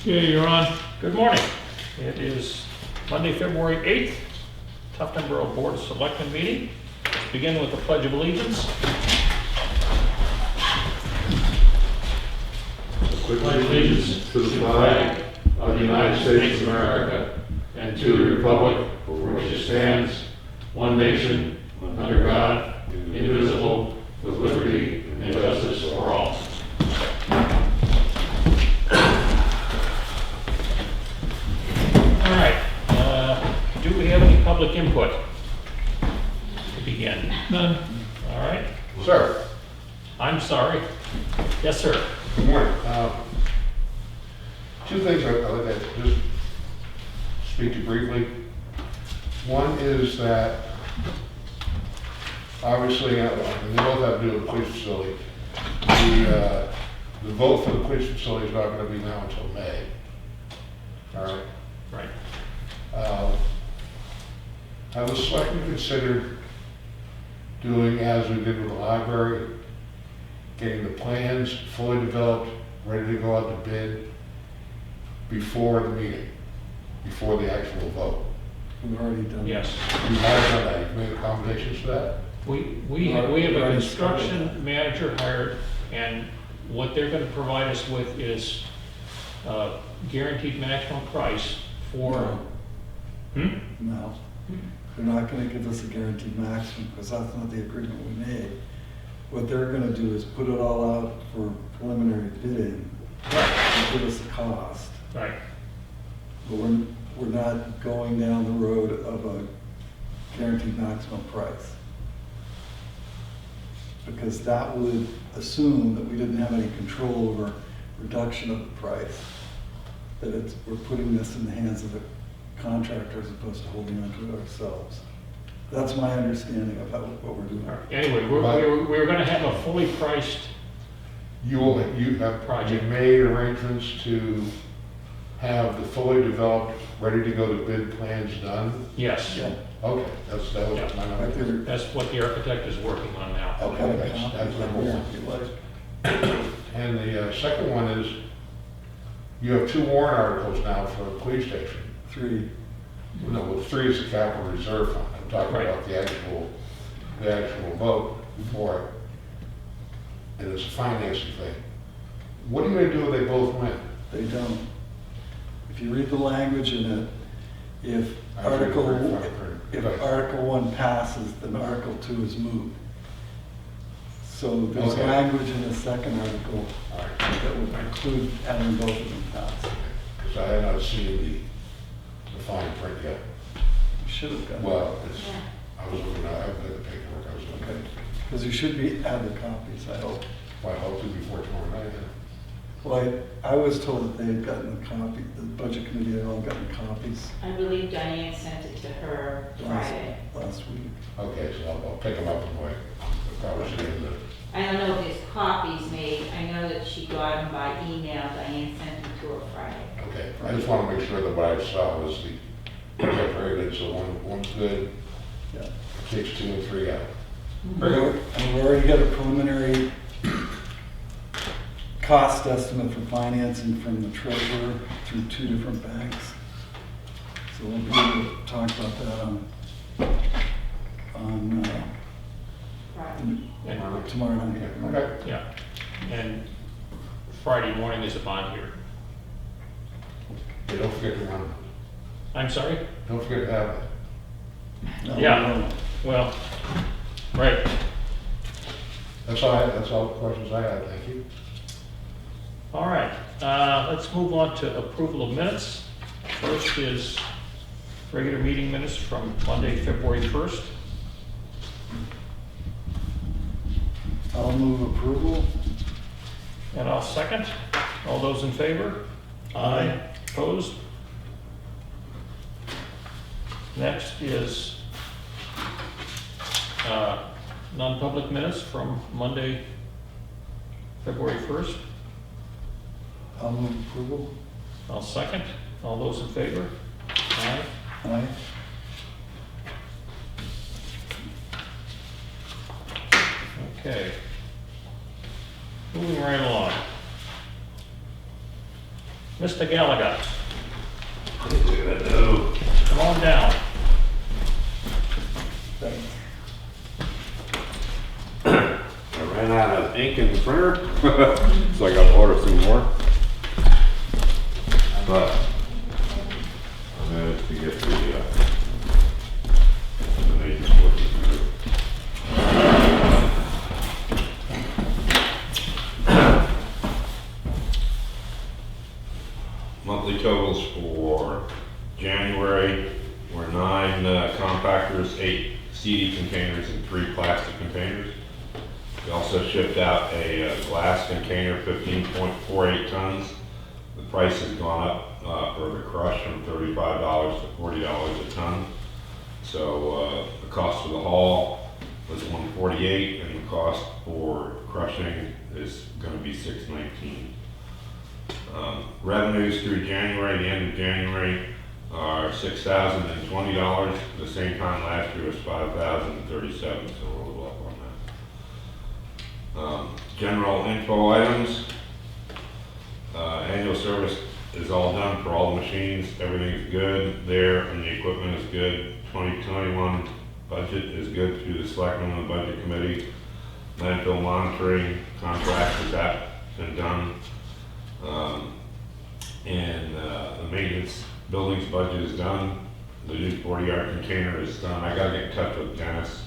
Okay, you're on. Good morning. It is Monday, February 8th, Tufton Borough Board of Selectmen meeting. Let's begin with the Pledge of Allegiance. Pledge allegiance to the flag of the United States of America and to the republic for which it stands, one nation, under God, indivisible, with liberty and justice for all. All right. Do we have any public input to begin? None. All right. Sir. I'm sorry. Yes, sir. Good morning. Two things I'd like to just speak to briefly. One is that obviously, they both have to do with the police facility. The vote for the police facility is not going to be now until May. All right. Right. Have the selectmen considered doing as we did with the library, getting the plans fully developed, ready to go out to bid before the meeting, before the actual vote? We've already done that. Yes. You have done that, you've made accommodations for that? We have a construction manager hired, and what they're going to provide us with is guaranteed maximum price for. No, they're not gonna give us a guaranteed maximum, because that's not the agreement we made. What they're gonna do is put it all out for preliminary bidding, and give us a cost. Right. But we're not going down the road of a guaranteed maximum price. Because that would assume that we didn't have any control over reduction of the price. That we're putting this in the hands of the contractor as opposed to holding on to it ourselves. That's my understanding of what we're doing. Anyway, we're going to have a fully priced. You have Project. made arrangements to have the fully developed, ready to go to bid plans done? Yes. Yeah. Okay, that was Yeah. my Right number. there. That's what the architect is working on now. I've got a That's copy number here, one. if you like. And the second one is, you have two warrant articles now for the police station. 3. No, well, 3 is the capital reserve fund. I'm talking Right. about the actual vote for it. And it's a financing thing. What are you gonna do if they both win? They don't. If you read the language in it, if I read it very fine print. If Article 1 passes, then Article 2 is moved. So there's Okay. language in the second article All right, that would include having both of them pass. because I have not seen the fine print yet. You should have gotten it. Well, I was looking, I haven't got the paperwork, I was Okay, looking. because you should be have the copies, I hope. Well, hopefully before tomorrow night. Well, I was told that they had gotten a copy, the budget committee had all gotten copies I believe Diane sent it to her Friday. last week. Okay, so I'll pick them up and wait. Probably should have the, I don't know if there's copies made. I know that she got them by email. Diane sent them to her Friday. okay. I just want to make sure that what I saw was okay, very good, so one's good, Yeah. takes 2 and 3 out. And we already got a preliminary cost estimate for financing from the treasurer through 2 different banks. So we'll be able to talk about that on Right. tomorrow night. Okay. Yeah. And Friday morning is a bond hearing. Hey, don't forget to run. I'm sorry? Don't forget to have it. No, Yeah. no. Well, right. That's all the questions I had, thank you. All right. Let's move on to approval of minutes. First is regular meeting minutes from Monday, February 1st. I'll move approval. And I'll second. All those in favor? Aye. Opposed? Next is non-public minutes from Monday, February 1st. I'll move approval. I'll second. All those in favor? Aye. Aye. Okay. Moving right along. Mr. Gallagher, Hello. come on down. Thanks. I ran out of ink in the printer, so I got to order some more. But I managed to get the nature working through. Monthly totals for January were 9 compactors, 8 CD containers, and 3 plastic containers. We also shipped out a glass container, 15.48 tons. The price has gone up for the crush from $35 to $40 a ton. So the cost for the haul was $148, and the cost for crushing is going to be $619. Revenues through January, the end of January, are $6,020. The same time last year was $5,037, so we're a little up on that. General info items. Annual service is all done for all the machines. Everything's good there, and the equipment is good. 2021 budget is good through the Selectmen and the Budget Committee. Landfill monitoring contract has that been done. The maintenance buildings budget is done. The new 40-yard container is done. I gotta get in touch with Dennis.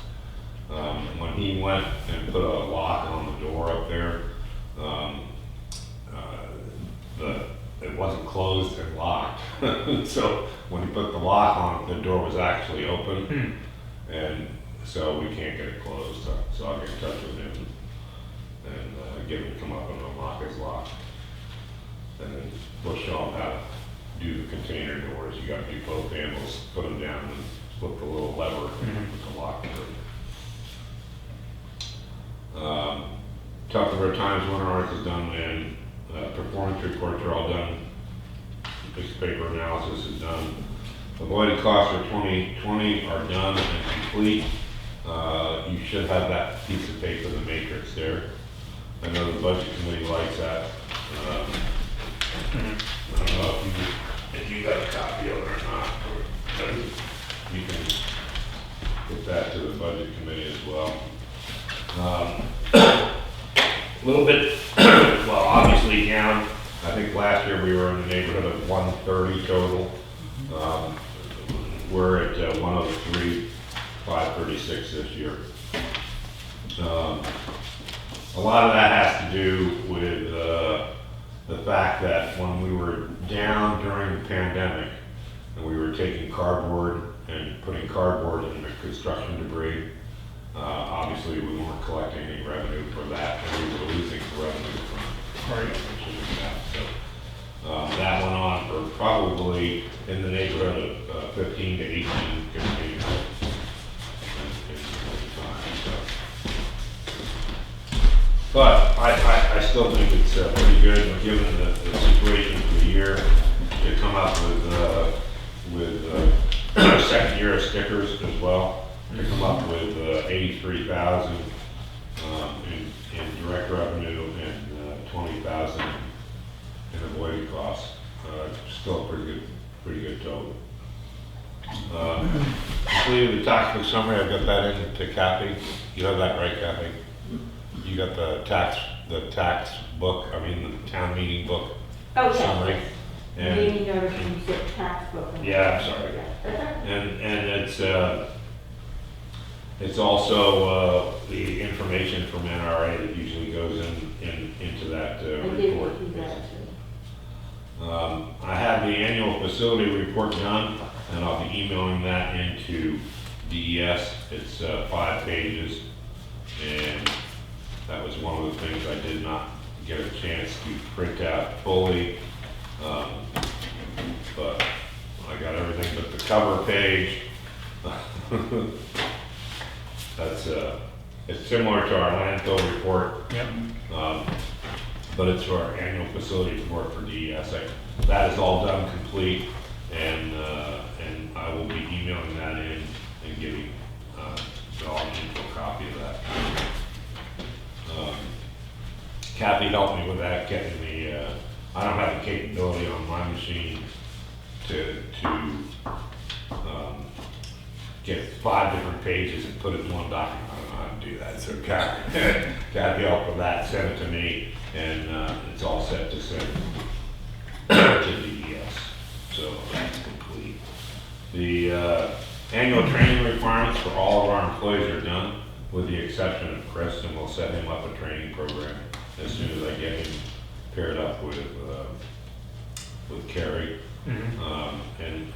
When he went and put a lock on the door up there, it wasn't closed and locked. So when he put the lock on it, the door was actually open, and so we can't get it closed. So I'll get in touch with him and get him to come up and unlock his lock. And then we'll show him how to do the container doors. You got to do both handles, put them down, and flip the little lever and put the lock through. Talked about times winter arts is done, and performance reports are all done. Piece of paper analysis is done. Avoided costs for 2020 are done and complete. You should have that piece of paper, the matrix there. I know the budget committee likes that. I don't know if you got a copy of it or not. You can get that to the budget committee as well. A little bit, well, obviously down. I think last year we were in the neighborhood of 130 total. We're at 103, 536 this year. A lot of that has to do with the fact that when we were down during the pandemic and we were taking cardboard and putting cardboard in the construction debris, obviously we weren't collecting any revenue for that, and we were losing revenue from that. So that went on for probably in the neighborhood of 15 to 18 containers in time. So. But I still think it's pretty good, given the situation for the year, to come up with second year of stickers as well, to come up with 83,000 in direct revenue and 20,000 in avoided costs. Still a pretty good total. Completed the tax book summary. I've got that in to Kathy. You have that right, Kathy? You got the tax book, I mean the town meeting book Oh, yes. summary. And Maybe notice when you said tax book. yeah, I'm sorry. And it's also the information from NRA that usually goes into that report. I have the annual facility report done, and I'll be emailing that into DES. It's 5 pages, and that was one of the things I did not get a chance to print out fully, but I got everything but the cover page. That's it's similar to our landfill report. Yep. But it's for our annual facility report for DES. That is all done, complete, and I will be emailing that in and giving Dawn a copy of that. Kathy helped me with that, getting I don't have the capability on my machine to get 5 different pages and put it in one document. I don't know how to do that, so got help with that, send it to me, and it's all set to send to DES. So that's complete. The annual training requirements for all of our employees are done, with the exception of Chris, and we'll set him up a training program as soon as I get him paired up with Carrie. And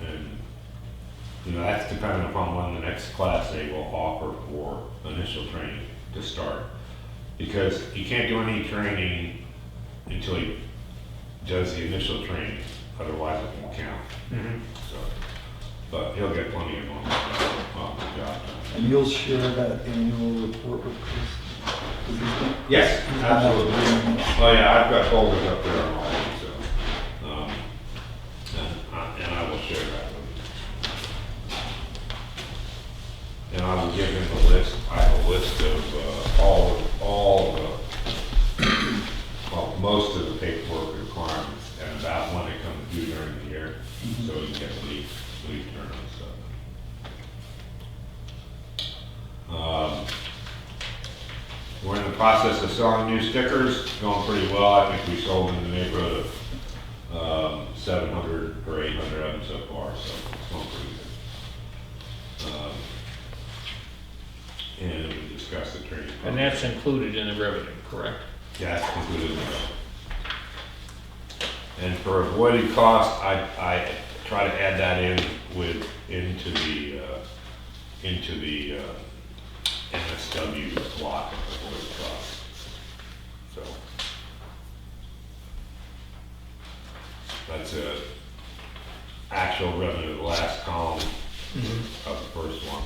you know, that's dependent upon when the next class they will offer for initial training to start. Because he can't do any training until he does the initial training, otherwise it won't count. So, but he'll get plenty of on the job done. And you'll share that annual report with Chris? 'Cause he's not- Yes, he's not absolutely. doing it. Oh yeah, I've got folders up there already, so, and I will share that with you. And I will give him a list, I have a list of, all the, well, most of the paperwork requirements, and about when it comes due during the year, so he can get leave turn and stuff. We're in the process of selling new stickers, going pretty well. I think we sold in the neighborhood of 700 or 800 of them so far, so it's going pretty good. And we discussed the training. And that's included in the revenue, correct? Yeah, it's included in the revenue. And for avoided costs, I try to add that into the MSW block of avoided costs. So that's actual revenue, the last column of the first one.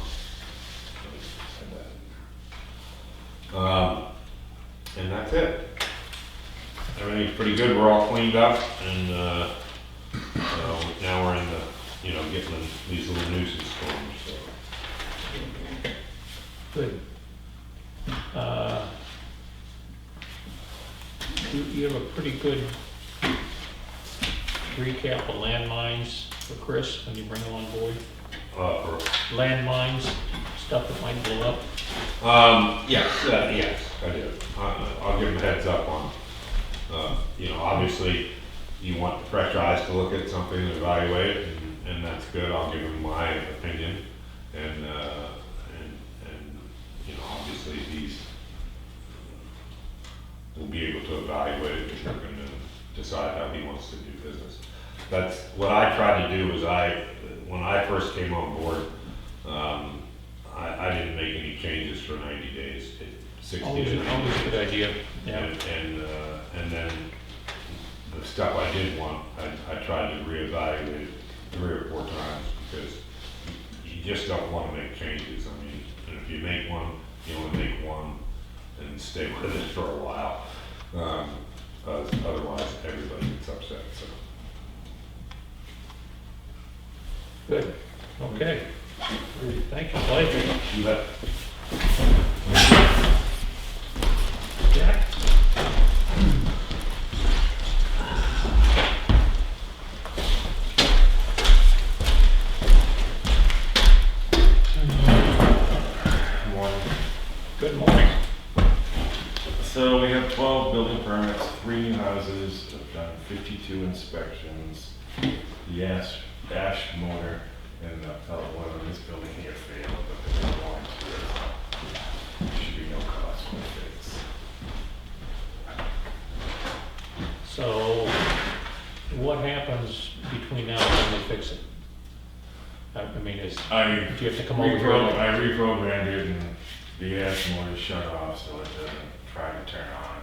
And that's it. Everything's pretty good. We're all cleaned up, and now we're in the, you know, getting these little nuisance storms. So. Good. You have a pretty good recap of landmines for Chris when you bring him on board? For Landmines, stuff that might blow up? yes, I do. I'll give him a heads up on, you know, obviously you want fresh eyes to look at something and evaluate it, and that's good. I'll give him my opinion, and you know, obviously he's will be able to evaluate it and decide how he wants to do business. That's what I tried to do. Was when I first came on board, I didn't make any changes for 90 days. 60 Always to 90 days. a good idea, yeah. And then the stuff I did want, I tried to reevaluate 3 or 4 times, because you just don't want to make changes. I mean, and if you make one, you want to make one and stay with it for a while. Otherwise, everybody gets upset. So. Good, okay. Thank you, Blake. You bet. Jack? Good morning. So we have 12 building permits, 3 new houses, I've done 52 inspections. The ash motor and the pellet oil in this building here failed, but they're going to. There should be no cost for the fix. So what happens between now and when they fix it? I mean, do you have to come over here? I reprogrammed it, and the ash motor shut off so it doesn't try to turn on.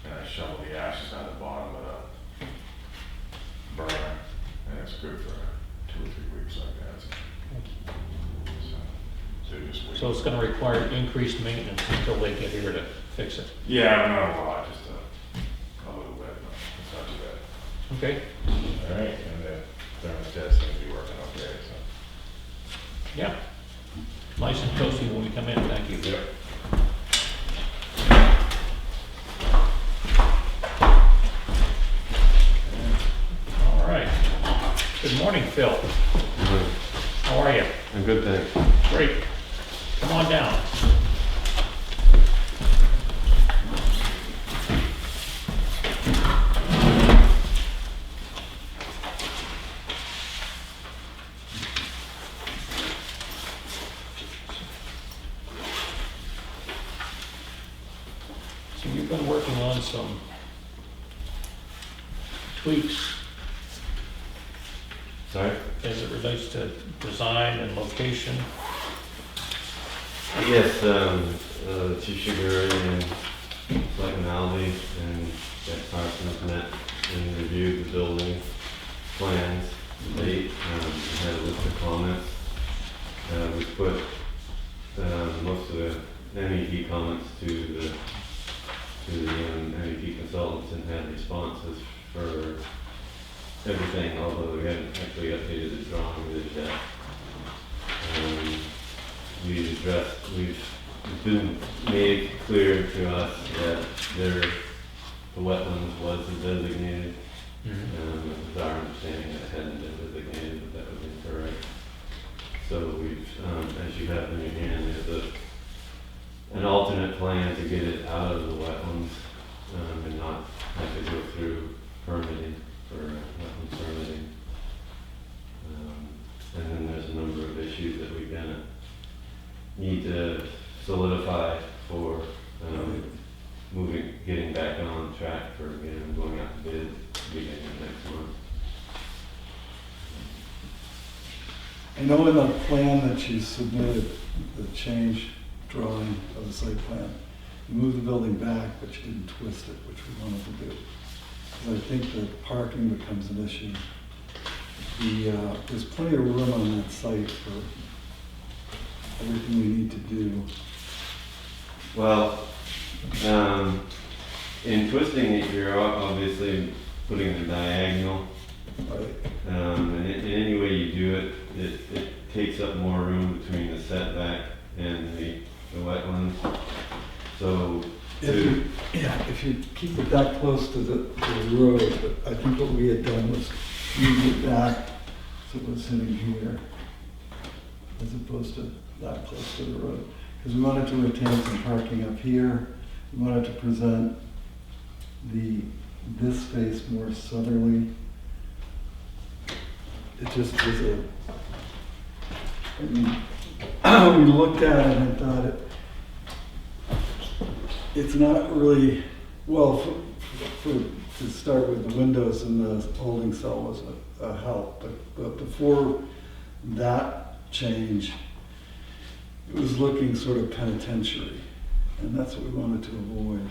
And I shovel the ashes out the bottom of the burner, and it's good for 2 or 3 weeks like that. So just wait. So it's gonna require increased maintenance until they get here to fix it. Yeah, not a lot, just a little bit, but it's not too bad. Okay? All right, and the thermostat seems to be working okay, so. Yeah. Nice and toasty when we come in, thank you. Yep. Good morning, Phil. How are you? I'm good, thanks. Great. Come on down. So you've been working on some tweaks Sorry? as it relates to design and location. Yes, Chief Sugar and Selectmen Aldi and Jeff Carson met and reviewed the building plans. They had a list of comments. We put most of the MEP comments to the MEP consultants and had responses for everything, although we haven't actually updated the drawing with that. It's been made clear to us that the wetlands wasn't designated. It was our understanding that it hadn't been designated, but that was incorrect. So we've, as you have in your hand, there's an alternate plan to get it out of the wetlands and not have to go through permitting for wetland permitting. And then there's a number of issues that we're gonna need to solidify for getting back on track for going out to bid beginning of next month. I know in the plan that you submitted, the change drawing of the site plan, you moved the building back, but you didn't twist it, which we wanted to do. Because I think that parking becomes an issue. There's plenty of room on that site for everything we need to do. Well, in twisting it, you're obviously putting it diagonal. Right? And in any way you do it, it takes up more room between the setback and the wetlands. So If you keep it that close to the road, but I think what we had done was move it back so it was sitting here as opposed to that close to the road. Because we wanted to retain some parking up here. We wanted to present this space more southerly. It just was we looked at it and thought it's not really, well, to start with, the windows in the holding cell was a help, but before that change, it was looking sort of penitentiary, and that's what we wanted to avoid.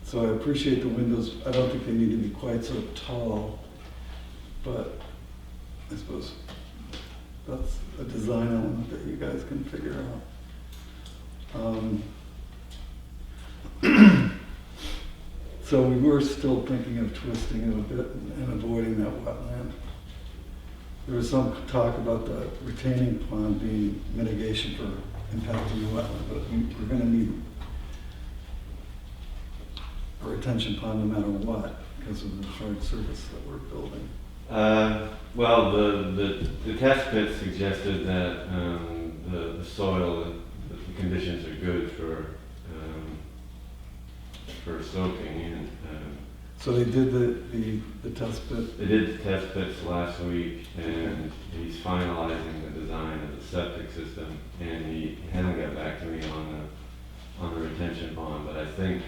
So I appreciate the windows. I don't think they need to be quite so tall, but I suppose that's a design element that you guys can figure out. So we were still thinking of twisting it a bit and avoiding that wetland. There was some talk about the retaining pond being mitigation for impacting the wetland, but we're going to need a retention pond no matter what because of the short surface that we're building. Well, the test pit suggested that the soil, the conditions are good for soaking in. So they did the test pit? They did the test pits last week, and he's finalizing the design of the septic system, and he hasn't got back to me on the retention pond, but I think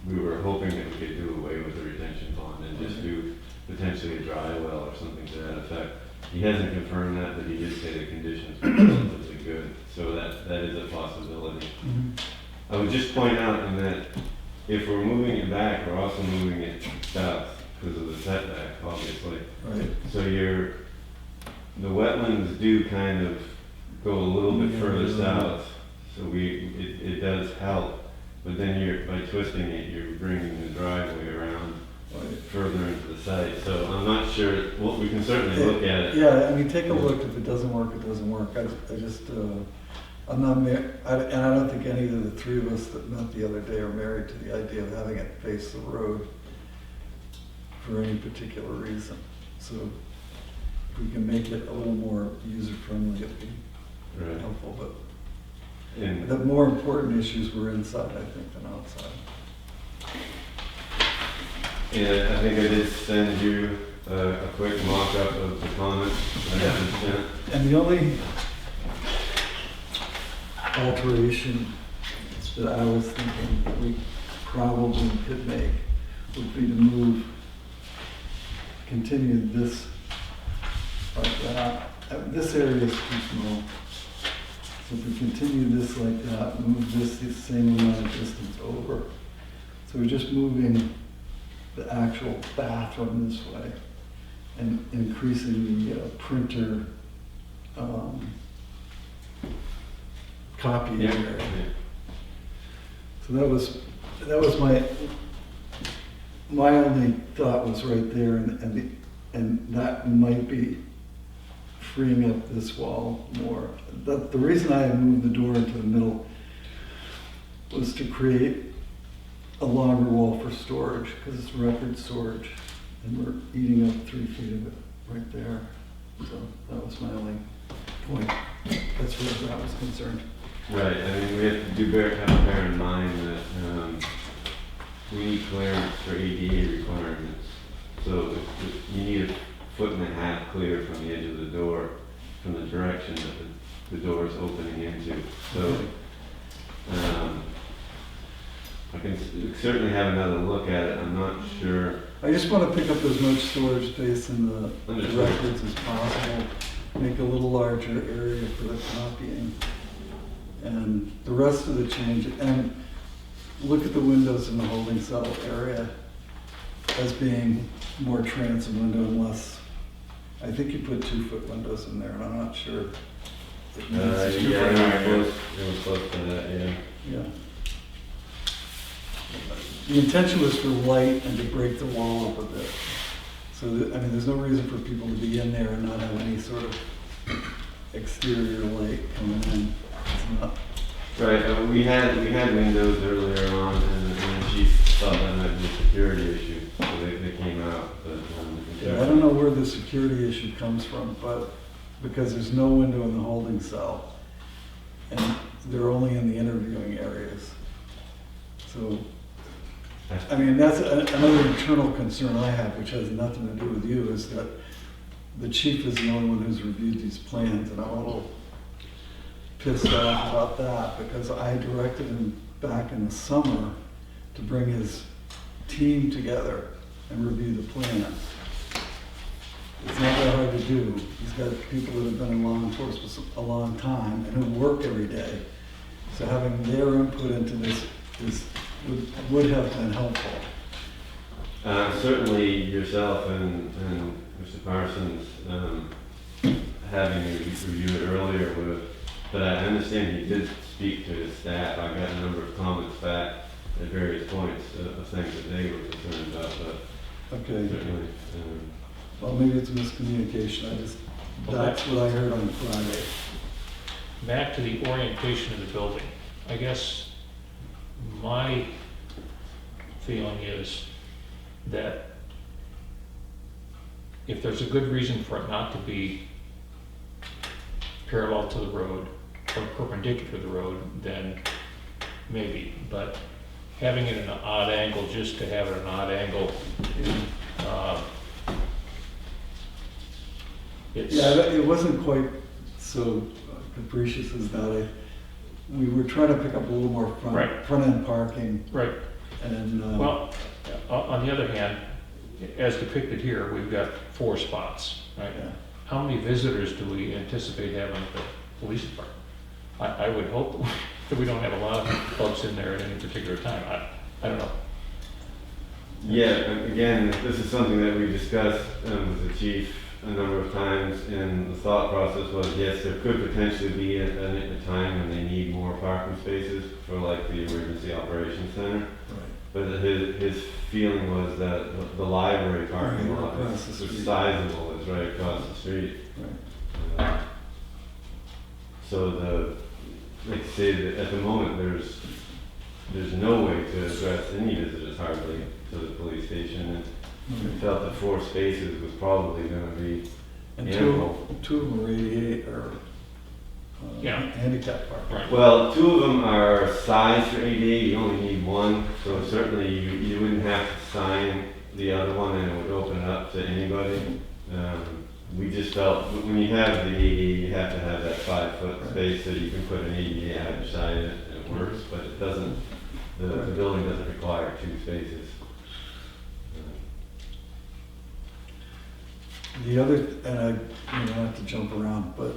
we were hoping that we could do away with the retention pond and just do potentially a dry well or something to that effect. He hasn't confirmed that, but he did say the conditions were relatively good, so that is a possibility. Mm-hmm. I would just point out in that if we're moving it back, we're also moving it south because of the setback, obviously. Right. So the wetlands do kind of go a little bit further south, so it does help. But then by twisting it, you're bringing the driveway around further into the site. So I'm not sure. Well, we can certainly look at it. Yeah, I mean, take a look. If it doesn't work, it doesn't work. I just, I'm not married, and I don't think any of the three of us that met the other day are married to the idea of having it face the road for any particular reason. So if we can make it a little more user-friendly, it'd be Right. helpful, but And the more important issues were inside, I think, than outside. And I think I did send you a quick mock-up of the comments that I had sent. And the only alteration that I was thinking that we probably could make would be to continue this like that. This area is too small. So if we continue this like that, move this the same amount of distance over. So we're just moving the actual bathroom this way and increasing the printer copying Yeah. area. So that was my only thought was right there, and that might be freeing up this wall more. The reason I moved the door into the middle was to create a longer wall for storage, because it's record storage, and we're eating up 3 feet of it right there. So that was my only point, as far as that was concerned. Right, I mean, we have to have to bear in mind that we need clearance for ADA requirements. So if you need a 1.5 foot clear from the edge of the door, from the direction that the door is opening into. So I can certainly have another look at it. I'm not sure. I just want to pick up as much storage space in the Understood. records as possible, make a little larger area for the copying. And the rest of the change, and look at the windows in the holding cell area as being more transom window and less. I think you put 2 foot windows in there, and I'm not sure. Yeah, it was close to that, yeah. Yeah. The intention was for light and to break the wall up a bit. So, I mean, there's no reason for people to be in there and not have any sort of exterior light coming in. It's not. Right, we had windows earlier on, and the chief thought that might be a security issue, so they came out. But Yeah, I don't know where the security issue comes from, but because there's no window in the holding cell, and they're only in the interviewing areas. So, I mean, that's another internal concern I have, which has nothing to do with you, is that the chief is the only one who's reviewed these plans, and I'm a little pissed off about that, because I directed him back in the summer to bring his team together and review the plans. It's not that hard to do. He's got people that have been in law enforcement a long time and who work every day. So having their input into this would have been helpful. Certainly yourself and Mr. Parsons having you review it earlier would have, but I understand he did speak to his staff. I got a number of comments back at various points of things that they were concerned about, but Okay. certainly. Well, maybe it's miscommunication. That's what I heard on Friday. Back to the orientation of the building. I guess my feeling is that if there's a good reason for it not to be parallel to the road or perpendicular to the road, then maybe. But having it at an odd angle just to have it at an odd angle, it's... Yeah, it wasn't quite so capricious as that. We were trying to pick up a little more Right. front end parking. Right. And Well, on the other hand, as depicted here, we've got 4 spots, right? yeah. How many visitors do we anticipate having at the police department? I would hope that we don't have a lot of folks in there at any particular time. I don't know. Yeah, again, this is something that we discussed with the chief a number of times, and the thought process was, yes, there could potentially be a time when they need more parking spaces for like the emergency operations center. Right. But his feeling was that the library parking Right, lot across the is street. sizable, it's right across the street. Right. So like I say, that at the moment, there's no way to address any visitors hardly to the police station. And We felt that 4 spaces was probably gonna be And ample. two of them are 88, or Yeah. handicap parking. Right. Well, 2 of them are sized for ADA, you only need 1, so certainly you wouldn't have to sign the other one and it would open it up to anybody. We just felt, when you have the ADA, you have to have that 5-foot space so you can put an ADA out beside it and it works, but it doesn't, the building doesn't require 2 spaces. The other, and I don't have to jump around, but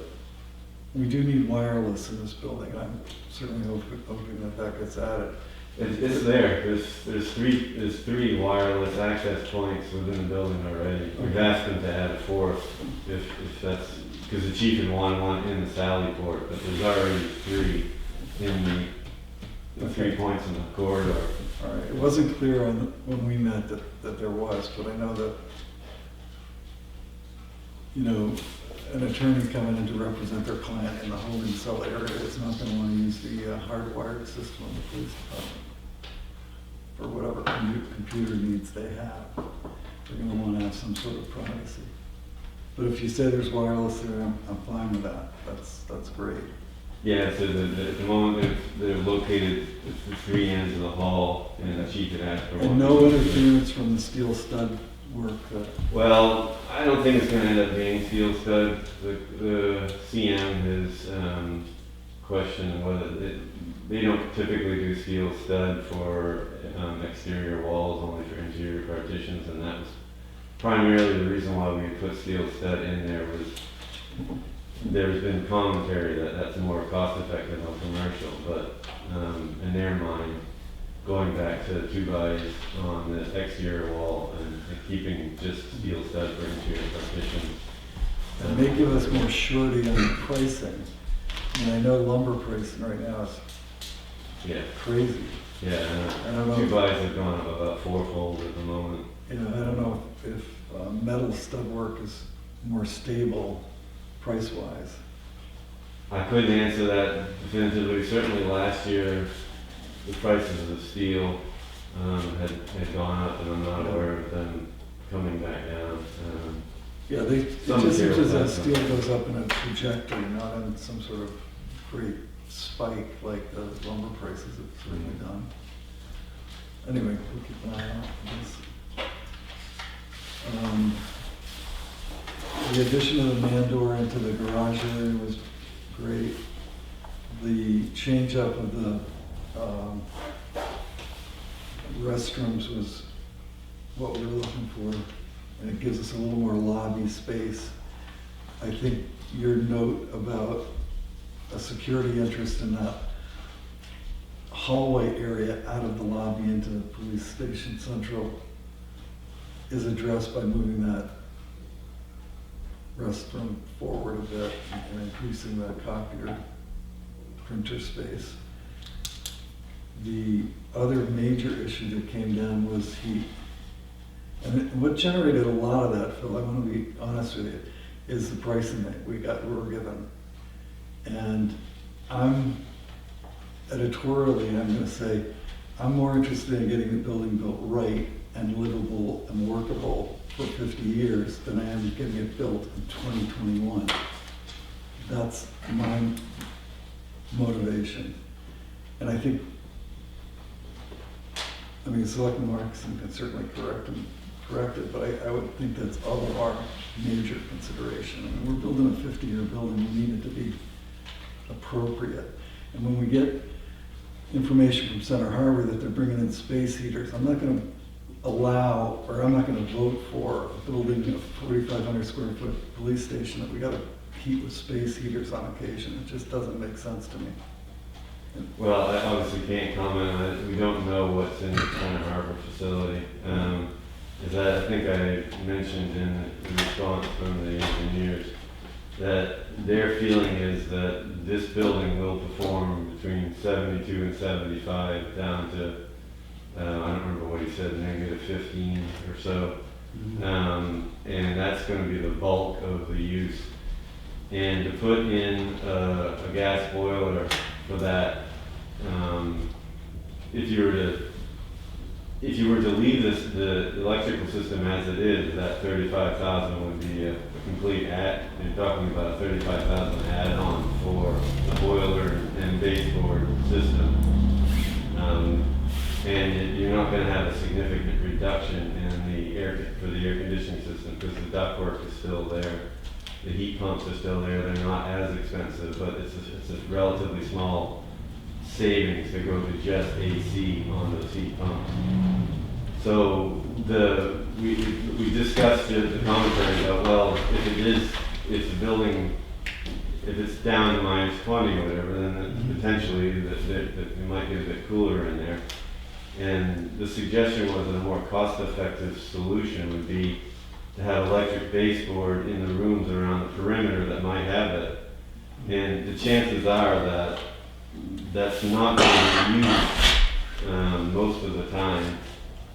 we do need wireless in this building. I'm certainly hoping that that gets added. It's there. There's three wireless access points within the building already. We've asked them to add a 4th if that's, because the chief had wanted one in the Sally port, but there's already 3 in the 3 points in the corridor. All right, it wasn't clear when we met that there was, but I know that, you know, an attorney coming in to represent their client in the holding cell area is not going to want to use the hardwired system of the police department for whatever computer needs they have. They're going to want to have some sort of privacy. But if you say there's wireless there, I'm fine with that. That's great. Yeah, so at the moment they're located at the 3 ends of the hall, and the chief had asked for one. And no interference from the steel stud work. Well, I don't think it's going to end up being steel stud. The CM has questioned whether they don't typically do steel stud for exterior walls, only for interior partitions, and that was primarily the reason why we put steel stud in there. Was there's been commentary that that's more cost effective on commercial, but in their mind, going back to 2x on the exterior wall and keeping just steel stud for interior partitions. It may give us more surety on the pricing. I mean, I know lumber pricing right now is Yeah, crazy. yeah. I don't know. 2x have gone up about 4-fold at the moment. You know, I don't know if metal stud work is more stable price-wise. I couldn't answer that definitively. Certainly last year, the prices of steel had gone up, and I'm not aware of them coming back down. Yeah, it Some just seems as materials though have steel goes up in a trajectory, not in some sort of great spike like the lumber prices have certainly done. Anyway, we'll keep an eye on this. The addition of the man door into the garage area was great. The change up of the restrooms was what we were looking for, and it gives us a little more lobby space. I think your note about a security interest in that hallway area out of the lobby into the police station central is addressed by moving that restroom forward a bit and increasing the copier printer space. The other major issue that came down was heat. And what generated a lot of that, Phil, I want to be honest with you, is the pricing that we were given. And editorially, I'm going to say, I'm more interested in getting the building built right and livable and workable for 50 years than I am getting it built in 2021. That's my motivation. And I think, I mean, Selectman Markson can certainly correct it, but I would think that's all of our major consideration. I mean, we're building a 50-year building, we need it to be appropriate. And when we get information from Center Harbor that they're bringing in space heaters, I'm not going to allow, or I'm not going to vote for building a 4,500 square foot police station that we got to heat with space heaters on occasion. It just doesn't make sense to me. Well, I obviously can't comment on it. We don't know what's in the Center Harbor facility. I think I mentioned in the response from the engineers that their feeling is that this building will perform between 72 and 75 down to, I don't remember what he said, negative 15 or so. And that's going to be the bulk of the use. And to put in a gas boiler for that, if you were to if you were to leave this, the electrical system as it is, that 35,000 would be a complete add, you're talking about a 35,000 add-on for the boiler and baseboard system. And you're not gonna have a significant reduction in the for the air conditioning system, because the ductwork is still there. The heat pumps are still there, they're not as expensive, but it's a relatively small savings to go to just AC on those heat pumps. So we discussed the commentary about, well, if the building, if it's down to -20 or whatever, then potentially that we might get a bit cooler in there. And the suggestion was that a more cost-effective solution would be to have electric baseboard in the rooms around the perimeter that might have it. And the chances are that that's not going to be used most of the time,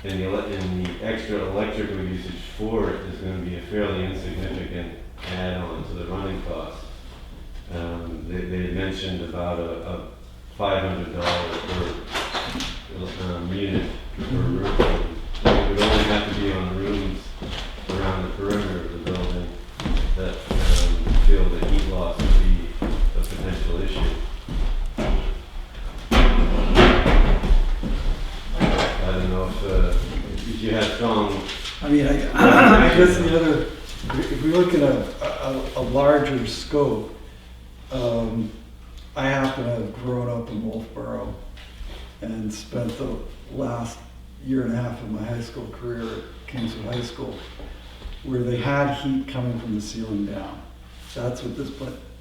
and the extra electrical usage for it is going to be a fairly insignificant add-on to the running costs. They mentioned about a $500 per unit per room. It would only have to be on rooms around the perimeter of the building that feel the heat loss would be a potential issue. I don't know if you had strong. I mean, I guess the other, if we look at a larger scope, I happen to have grown up in Wolfboro and spent the last year and a half of my high school career at Kingswood High School, where they had heat coming from the ceiling down. That's what this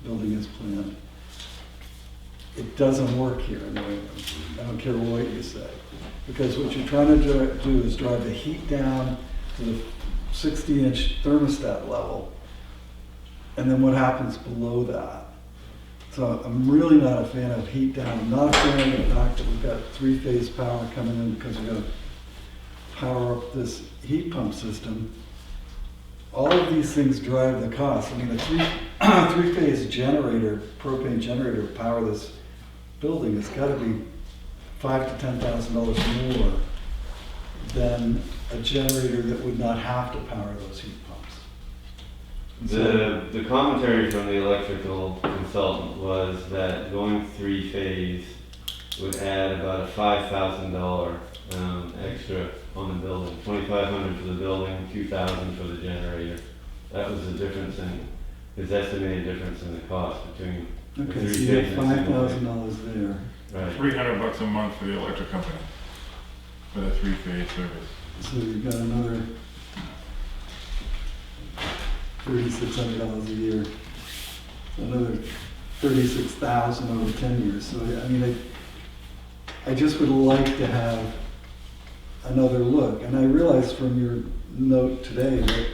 building is planned. It doesn't work here in New England. I don't care what you say. Because what you're trying to do is drive the heat down to the 60-inch thermostat level, and then what happens below that? So I'm really not a fan of heat down. I'm not a fan of the fact that we've got 3-phase power coming in because we're going to power up this heat pump system. All of these things drive the cost. I mean, a three-phase generator, propane generator to power this building has got to be $5,000 to $10,000 more than a generator that would not have to power those heat pumps. The commentary from the electrical consultant was that going 3-phase would add about a $5,000 extra on the building. $2,500 for the building, $2,000 for the generator. That was the difference in his estimated difference in the cost between the Okay, so 3 you phases. have $5,000 there. Right. $300 a month for the electric company for the 3-phase service. So you've got another $3,600 a year, another $36,000 over 10 years. So I mean, I just would like to have another look. And I realize from your note today that,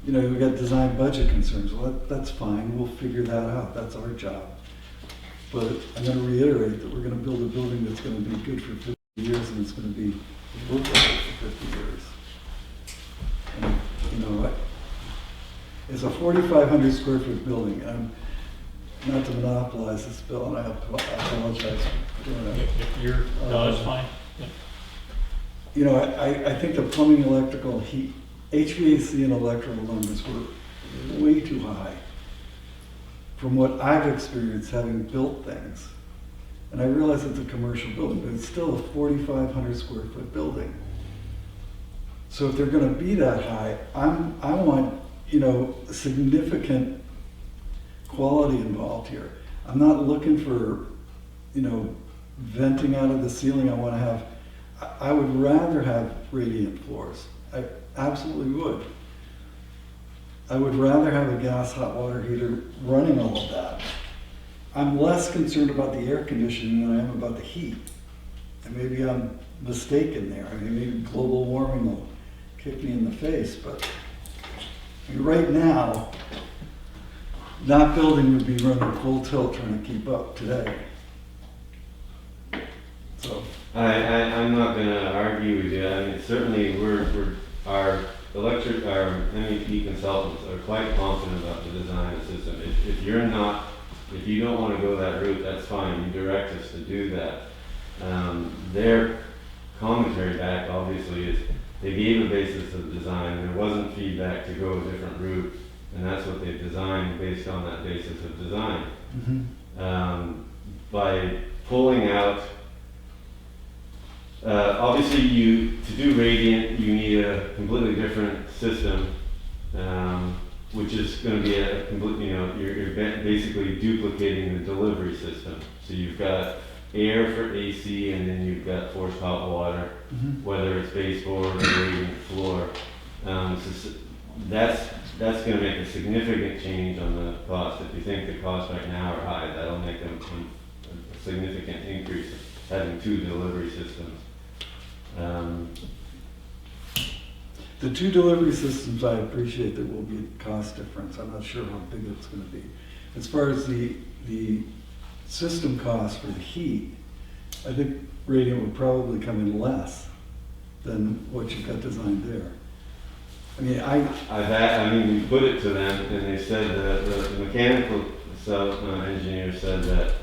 you know, we've got design budget concerns. Well, that's fine. We'll figure that out. That's our job. But I'm going to reiterate that we're going to build a building that's going to be good for 50 years, and it's going to be workable for 50 years. And, you know, it's a 4,500 square foot building. I'm not to monopolize this bill, and I apologize for doing that. If you're, no, that's fine. Yeah. You know, I think the plumbing, electrical, heat, HVAC and electrical numbers were way too high from what I've experienced having built things. And I realize it's a commercial building, but it's still a 4,500 square foot building. So if they're going to be that high, I want, you know, significant quality involved here. I'm not looking for, you know, venting out of the ceiling. I would rather have radiant floors. I absolutely would. I would rather have a gas hot water heater running all of that. I'm less concerned about the air conditioning than I am about the heat. And maybe I'm mistaken there. I mean, maybe global warming will kick me in the face, but I mean, right now, that building would be running full tilt trying to keep up today. So I'm not going to argue with you. I mean, certainly our MEP consultants are quite confident about the design of the system. If you don't want to go that route, that's fine. You direct us to do that. Their commentary back, obviously, is they gave a basis of design, there wasn't feedback to go a different route, and that's what they've designed based on that basis of design. By pulling out, obviously to do radiant, you need a completely different system, which is going to be a complete, you're basically duplicating the delivery system. So you've got air for AC, and then you've got forced hot water, whether it's baseboard or radiant floor. So that's going to make a significant change on the cost. If you think the costs right now are high, that'll make a significant increase having 2 delivery systems. The 2 delivery systems, I appreciate there will be a cost difference. I'm not sure how big it's going to be. As far as the system cost for the heat, I think radiant would probably come in less than what you've got designed there. I mean, We put it to them, and they said that the mechanical engineer said that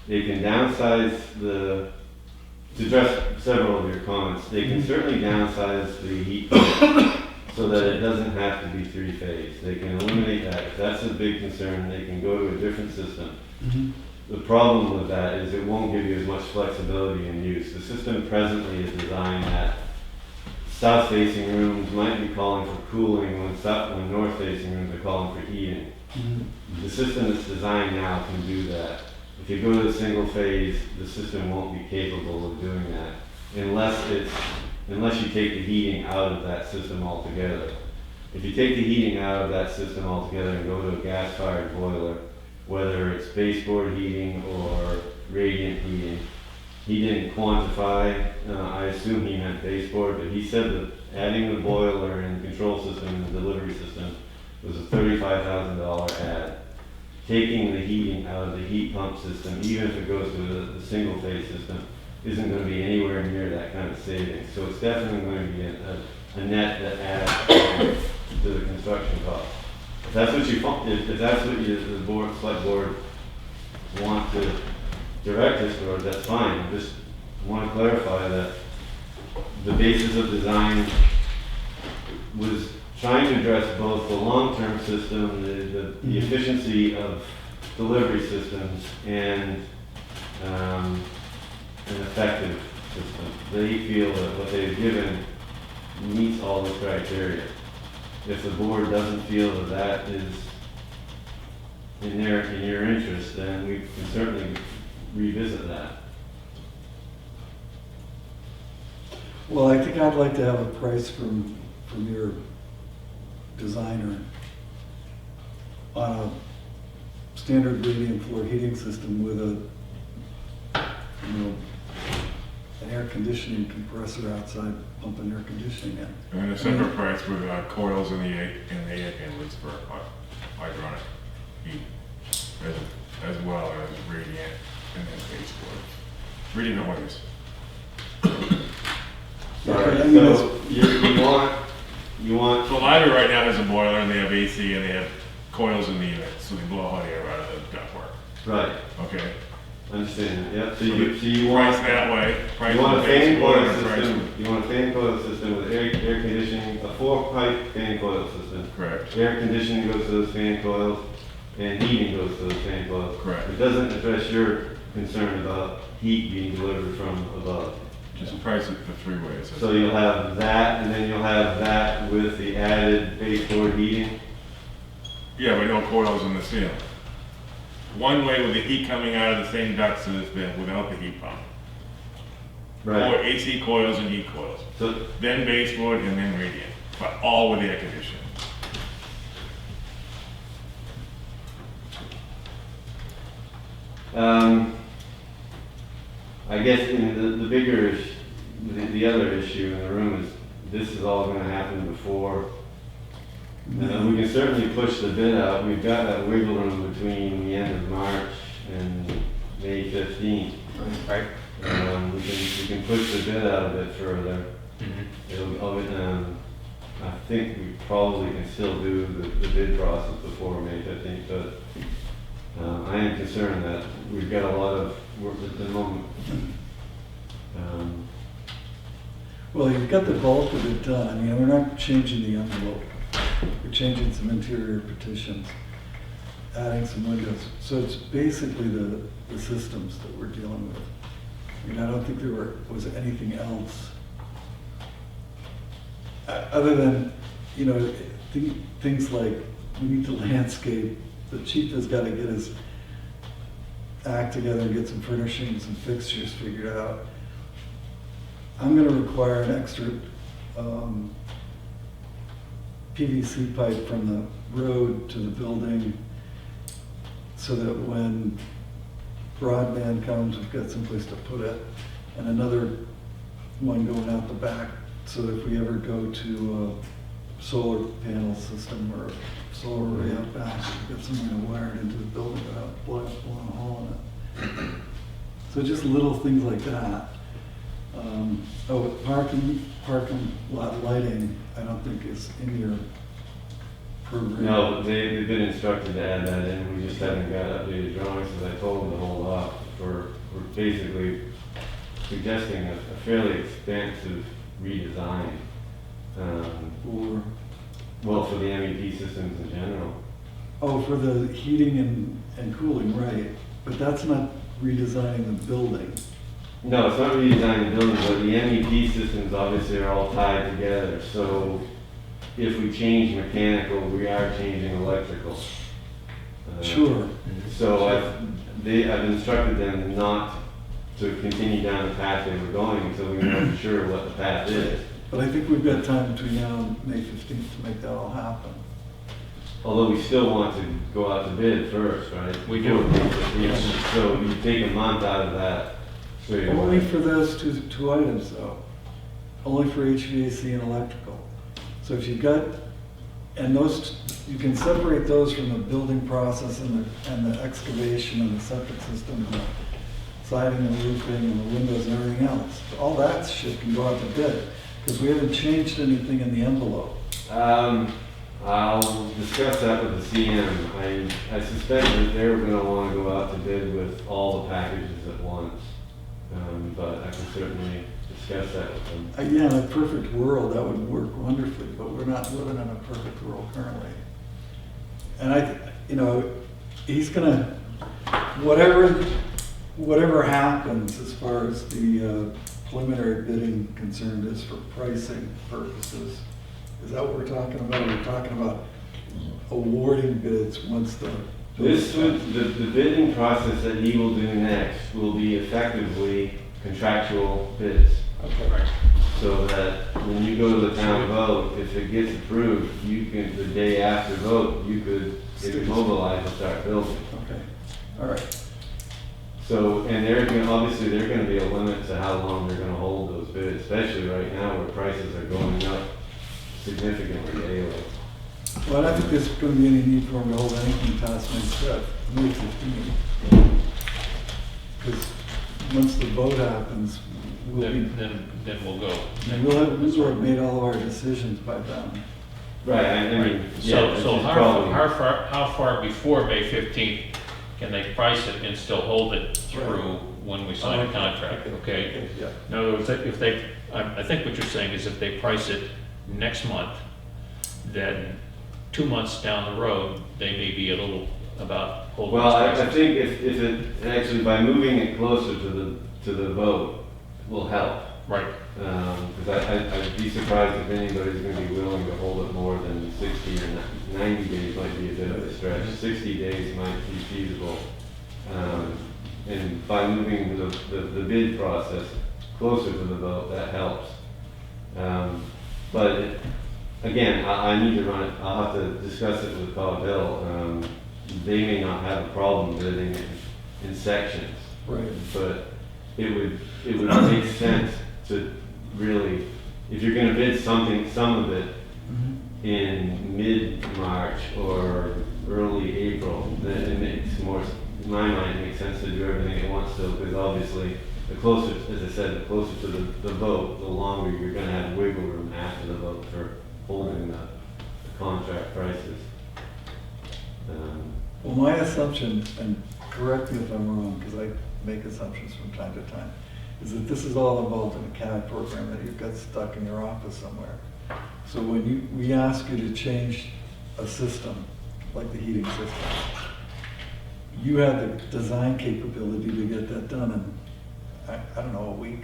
they can downsize to address several of your comments, they can certainly downsize the heat pump so that it doesn't have to be 3-phase. They can eliminate that. If that's a big concern, they can go to a different system. The problem with that is it won't give you as much flexibility in use. The system presently is designed that south-facing rooms might be calling for cooling when north-facing rooms are calling for heating. The system that's designed now can do that. If you go to the single phase, the system won't be capable of doing that unless you take the heating out of that system altogether. If you take the heating out of that system altogether and go to a gas-fired boiler, whether it's baseboard heating or radiant heating, he didn't quantify, I assume he meant baseboard, but he said that adding the boiler and control system and the delivery system was a $35,000 add. Taking the heating out of the heat pump system, even if it goes to the single phase system, isn't going to be anywhere near that kind of savings. So it's definitely going to be a net that adds to the construction cost. If that's what the select board want to direct us towards, that's fine. I just want to clarify that the basis of design was trying to address both the long-term system, the efficiency of delivery systems, and an effective system. They feel that what they've given meets all the criteria. If the board doesn't feel that that is in your interest, then we can certainly revisit that. Well, I think I'd like to have a price from your designer on a standard radiant floor heating system with an air conditioning compressor outside pumping air conditioning in. And a separate price with coils in the air inlets for hydronic heat, as well as radiant and then baseboard. Radiant noise. So you want The library right now has a boiler and they have AC and they have coils in the unit, so they blow hot air out of the ductwork. right. Okay. Understand. Yep. So So you want price that way. Price you want a with fan baseboard coil and price system. with- You want a fan coil system with air conditioning, a 4-pipe fan coil system. Correct. Air conditioning goes to those fan coils, and heating goes to those fan coils. Correct. It doesn't address your concern about heat being delivered from above. Just price it the 3 ways. So you'll have that, and then you'll have that with the added baseboard heating. Yeah, but no coils in the ceiling. One way with the heat coming out of the same ducts as without the heat pump. Or Right. AC coils and heat coils. So Then baseboard and then radiant, but all with air conditioning. I guess in the bigger the other issue in the room is this is all going to happen before. We can certainly push the bid out. We've got that wiggle room between the end of March and May 15th. Right. We can push the bid out a bit further. I think we probably can still do the bid process before May 15th, but I am concerned that we've got a lot of work at the moment. Well, you've got the bulk of it done, you know, we're not changing the envelope. We're changing some interior partitions, adding some windows. So it's basically the systems that we're dealing with. I mean, I don't think there was anything else. Other than, you know, things like, we need to landscape, the chief has got to get his act together and get some furnishings and fixtures figured out. I'm gonna require an extra PVC pipe from the road to the building so that when broadband comes, we've got someplace to put it, and another one going out the back, so that if we ever go to a solar panel system or a solar array out back, we've got something to wire it into the building without blowing a hole in it. So just little things like that. Parking lot lighting, I don't think is in your program. No, they've been instructed to add that in, we just haven't got updated drawings, so I told them to hold off. We're basically suggesting a fairly expansive redesign. Or, Well, for the MEP systems in general. oh, for the heating and cooling, right, but that's not redesigning the building. No, it's not redesigning the building, but the MEP systems obviously are all tied together. So if we change mechanical, we are changing electrical. Sure. So I've instructed them not to continue down the path they were going until we know for sure what the path is. But I think we've got time between now and May 15th to make that all happen. Although we still want to go out to bid first, right? We do. Yes. So you take a month out of that. straight away. Only for those two items though. Only for HVAC and electrical. So if you've got, and those, you can separate those from the building process and the excavation and the septic system and the siding and roofing and the windows and everything else. All that shit can go out to bid, because we haven't changed anything in the envelope. I'll discuss that with the CM. I suspect that they're gonna wanna go out to bid with all the packages at once. But I can certainly discuss that with them. Yeah, in a perfect world, that would work wonderfully, but we're not living in a perfect world currently. And you know, he's gonna, whatever happens as far as the preliminary bidding concerned is for pricing purposes. Is that what we're talking about? We're talking about awarding bids once the... The bidding process that he will do next will be effectively contractual bids. Okay. So that when you go to the town vote, if it gets approved, you can, the day after vote, you could mobilize and start building. Okay, all right. So, and obviously there's gonna be a limit to how long they're gonna hold those bids, especially right now where prices are going up significantly daily. Well, I don't think there's going to be any need for him to hold anything past May 15th. Because once the vote happens, we'll Then we'll go. we'll have made all of our decisions by then. Right, I mean, yeah. So it's how probably- how far before May 15th can they price it and still hold it through when we sign a contract, okay? Yeah. In other words, if they, I think what you're saying is if they price it next month, then 2 months down the road, they may be a little about holding Well, I prices. think if it, actually by moving it closer to the vote will help. Right. Because I'd be surprised if anybody's gonna be willing to hold it more than 60 or 90 days might be a bit of a stretch. 60 days might be feasible. And by moving the bid process closer to the vote, that helps. But again, I need to run it, I'll have to discuss it with Bob Hill. They may not have a problem bidding it in sections. Right. But it would make sense to really, if you're gonna bid some of it in mid-March or early April, then it makes more, in my mind, it makes sense to do everything at once, so, because obviously, the closer, as I said, the closer to the vote, the longer you're gonna have wiggle room after the vote for holding the contract prices. Well, my assumption, and correct me if I'm wrong, because I make assumptions from time to time, is that this is all involved in a CAD program that you've got stuck in your office somewhere. So when we ask you to change a system, like the heating system, you have the design capability to get that done in, I don't know, a week?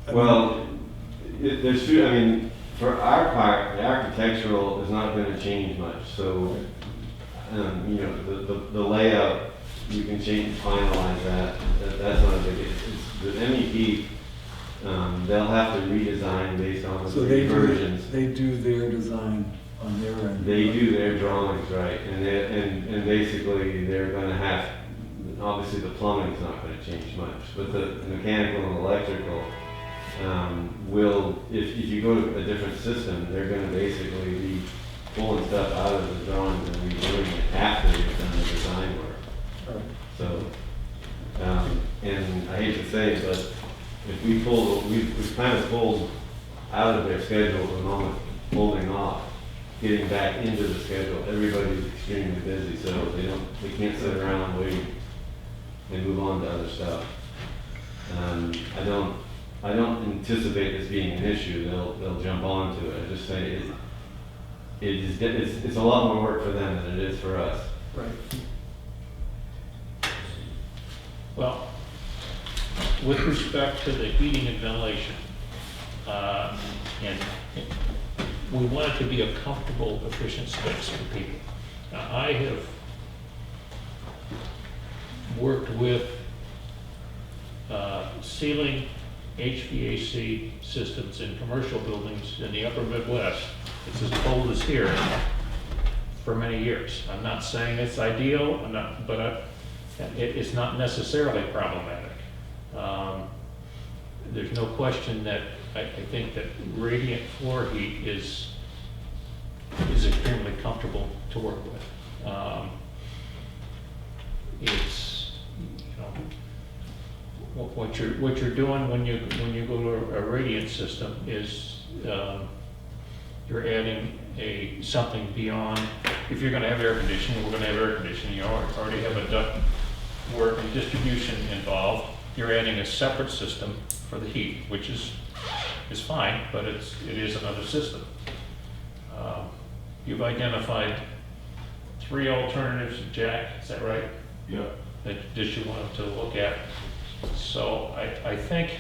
I mean, Well, there's two, I mean, for our part, the architectural is not gonna change much, so, you know, the layout, you can change, finalize that's not a big, it's, the MEP, they'll have to redesign based on the So they versions. they do their design on their end. They do their drawings, right, and basically they're gonna have, obviously the plumbing's not gonna change much, but the mechanical and electrical, will, if you go to a different system, they're gonna basically be pulling stuff out of the drawings and redoing it after you've done the design work. All right. So, and I hate to say it, but if we've kind of pulled out of their schedule at the moment, holding off, getting back into the schedule. Everybody's extremely busy, so they can't sit around and wait and move on to other stuff. I don't anticipate this being an issue. They'll jump onto it. I just say it's a lot more work for them than it is for us. Right. Well, with respect to the heating and ventilation, and we want it to be a comfortable, efficient space for people. Now, I have worked with ceiling HVAC systems in commercial buildings in the upper Midwest. It's as cold as here for many years. I'm not saying it's ideal, but it's not necessarily problematic. There's no question that I think that radiant floor heat is extremely comfortable to work with. It's, you know, what you're doing when you go to a radiant system is you're adding something beyond. If you're going to have air conditioning, we're going to have air conditioning. You already have a duct work and distribution involved. You're adding a separate system for the heat, which is fine, but it is another system. You've identified 3 alternatives, Jack, is that right? Yeah. That you wanted to look at. So I think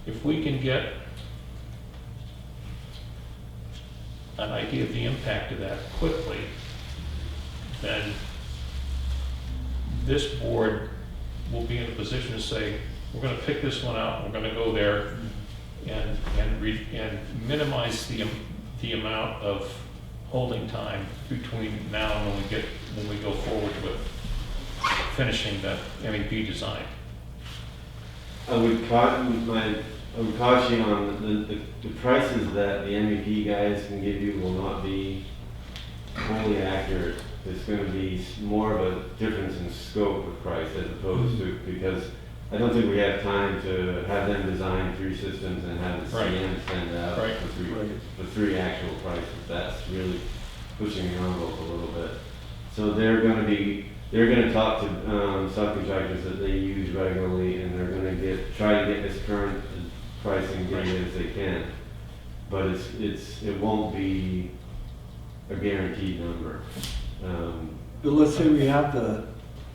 if we can get an idea of the impact of that quickly, then this board will be in a position to say, we're going to pick this one out, we're going to go there and minimize the amount of holding time between now and when we go forward with finishing the MEP design. I would caution on the prices that the MEP guys can give you will not be wholly accurate. There's going to be more of a difference in scope of price as opposed to, because I don't think we have time to have them design 3 systems and have the CM send out the 3 actual prices. That's really pushing the envelope a little bit. So they're going to talk to subcontractors that they use regularly, and they're going to try to get as current pricing data as they can. But it won't be a guaranteed number. But let's say we have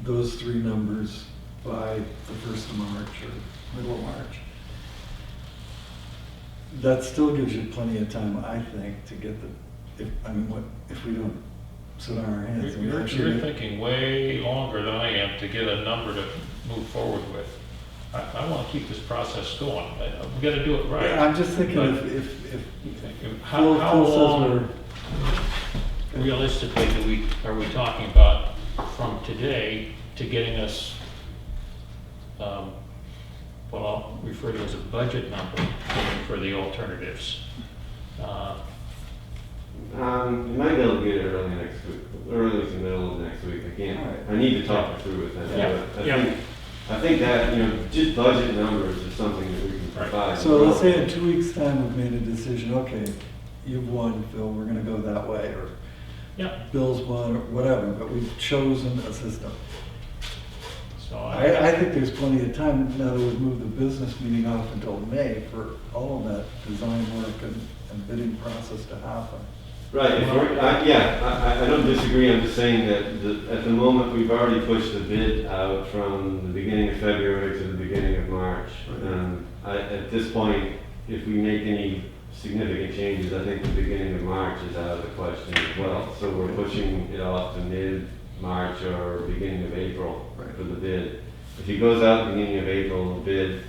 those 3 numbers by the 1st of March or middle of March. That still gives you plenty of time, I think, to get if we don't sit on our hands. and we You're actually- thinking way longer than I am to get a number to move forward with. I want to keep this process going. We got to do it right. Yeah, I'm just thinking But if how Phil says long realistically are we talking about from today to getting us what I'll refer to as a budget number for the alternatives? You might be able to get it early next week, early to middle of next week. I can't. All right. I need to talk it through with them. Yeah. I think that, just budget numbers is something that we can provide. So let's say in 2 weeks' time, we've made a decision, okay, you've won, Phil, we're gonna go that way, or Yeah. Bill's won, or whatever, but we've chosen a system. So I think there's plenty of time now that we've moved the business meeting off until May for all of that design work and bidding process to happen. Right, I don't disagree, I'm just saying that at the moment, we've already pushed the bid out from the beginning of February to the beginning of March. At this point, if we make any significant changes, I think the beginning of March is out of the question as well. So we're pushing it off to mid-March or beginning of April for the bid. If he goes out beginning of April, the bid,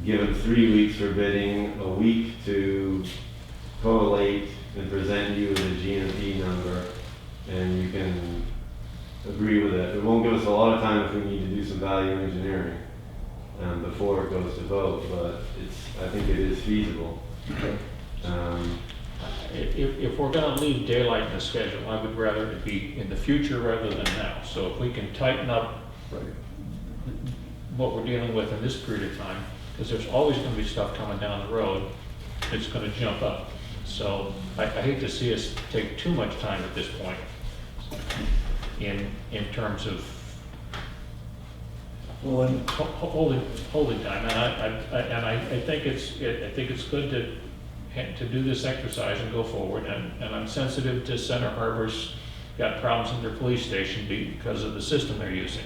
give him 3 weeks for bidding, a week to collate and present you with a GMP number, and you can agree with it. It won't give us a lot of time if we need to do some value engineering before it goes to vote, but I think it is feasible. if we're gonna leave daylight in the schedule, I would rather it be in the future rather than now. So if we can tighten up what we're dealing with in this period of time, because there's always gonna be stuff coming down the road that's gonna jump up. So I hate to see us take too much time at this point in terms of holding time. And I think it's good to do this exercise and go forward. And I'm sensitive to Center Harbor's got problems in their police station because of the system they're using.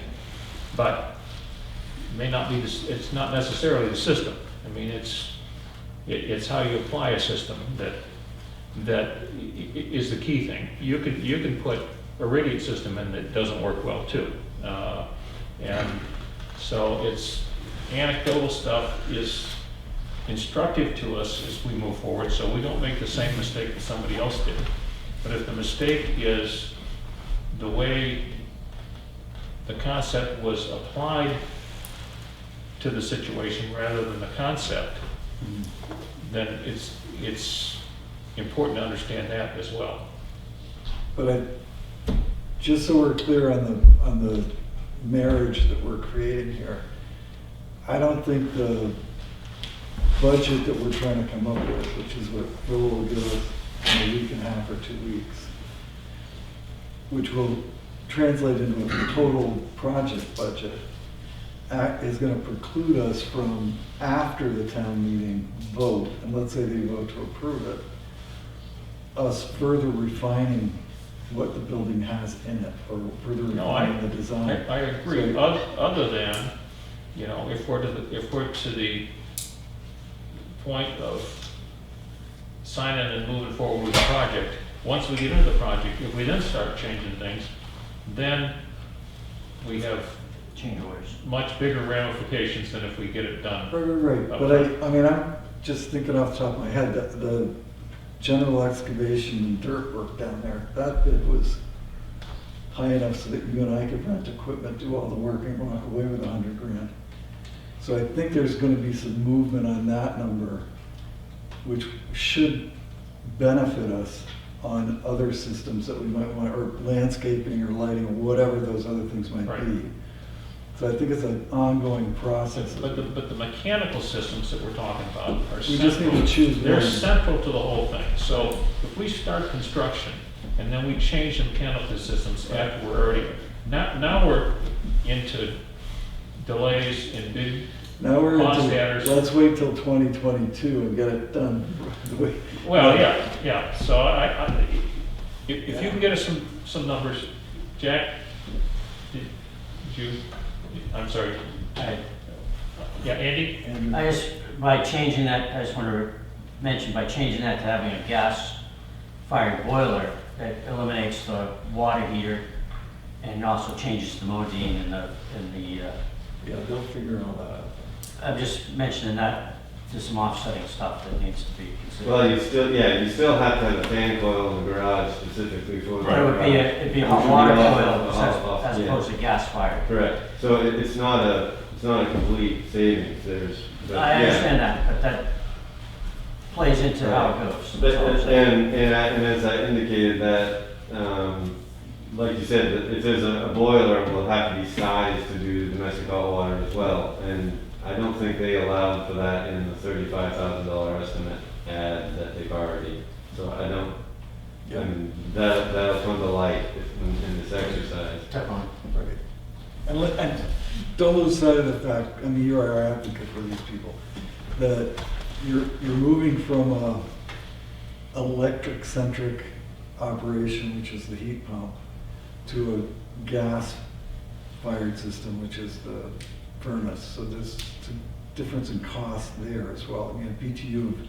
But it may not be it's not necessarily the system. I mean, it's how you apply a system that is the key thing. You can put a radiant system in that doesn't work well too. And so it's anecdotal stuff is instructive to us as we move forward, so we don't make the same mistake that somebody else did. But if the mistake is the way the concept was applied to the situation rather than the concept, then it's important to understand that as well. But just so we're clear on the marriage that we're creating here, I don't think the budget that we're trying to come up with, which is what Bill will give us in a week and a half or 2 weeks, which will translate into a total project budget, is going to preclude us from, after the town meeting vote, and let's say they vote to approve it, us further refining what the building has in it, or further refining the design. I agree. So, other than, if we're to the point of signing and moving forward with the project, once we get into the project, if we then start changing things, then we have change orders. much bigger ramifications than if we get it done. Right. But I mean, I'm just thinking off the top of my head, the general excavation and dirt work down there, that bid was high enough so that you and I could rent equipment, do all the work, and walk away with $100 grand. So I think there's going to be some movement on that number, which should benefit us on other systems that we might want, or landscaping or lighting, or whatever those other things might Right. be. So I think it's an ongoing process. But the mechanical systems that we're talking about are We just need central. to choose They're one. central to the whole thing. So if we start construction and then we change the mechanical systems after we're already, now we're into delays in big Now we're cost into, adders. let's wait till 2022 and get it done. Well, yeah. So if you can get us some numbers, Jack, did you, I'm sorry. Yeah, Andy? And I just, by changing that, I just want to mention, by changing that to having a gas-fired boiler, that eliminates the water heater and also changes the modine and the, yeah, they'll figure all that out. I'm just mentioning that there's some offsetting stuff that needs to be considered. Well, you still have to have a fan coil in the garage specifically for the But it'd be a hot water coil as opposed to gas-fired. Correct. So it's not a complete savings. I understand that, but that plays into how it goes. But, That's all I'm saying. and as I indicated that, like you said, that if there's a boiler, it will have to be sized to do domestic hot water as well. And I don't think they allowed for that in the $35,000 estimate ad that they've already. So I don't. Yeah. I mean, that'll come to light in this exercise. Definitely. Right. And don't lose sight of the fact, I mean, you are our advocate for these people, that you're moving from a electric-centric operation, which is the heat pump, to a gas-fired system, which is the furnace. So there's a difference in cost there as well. I mean, a BTU of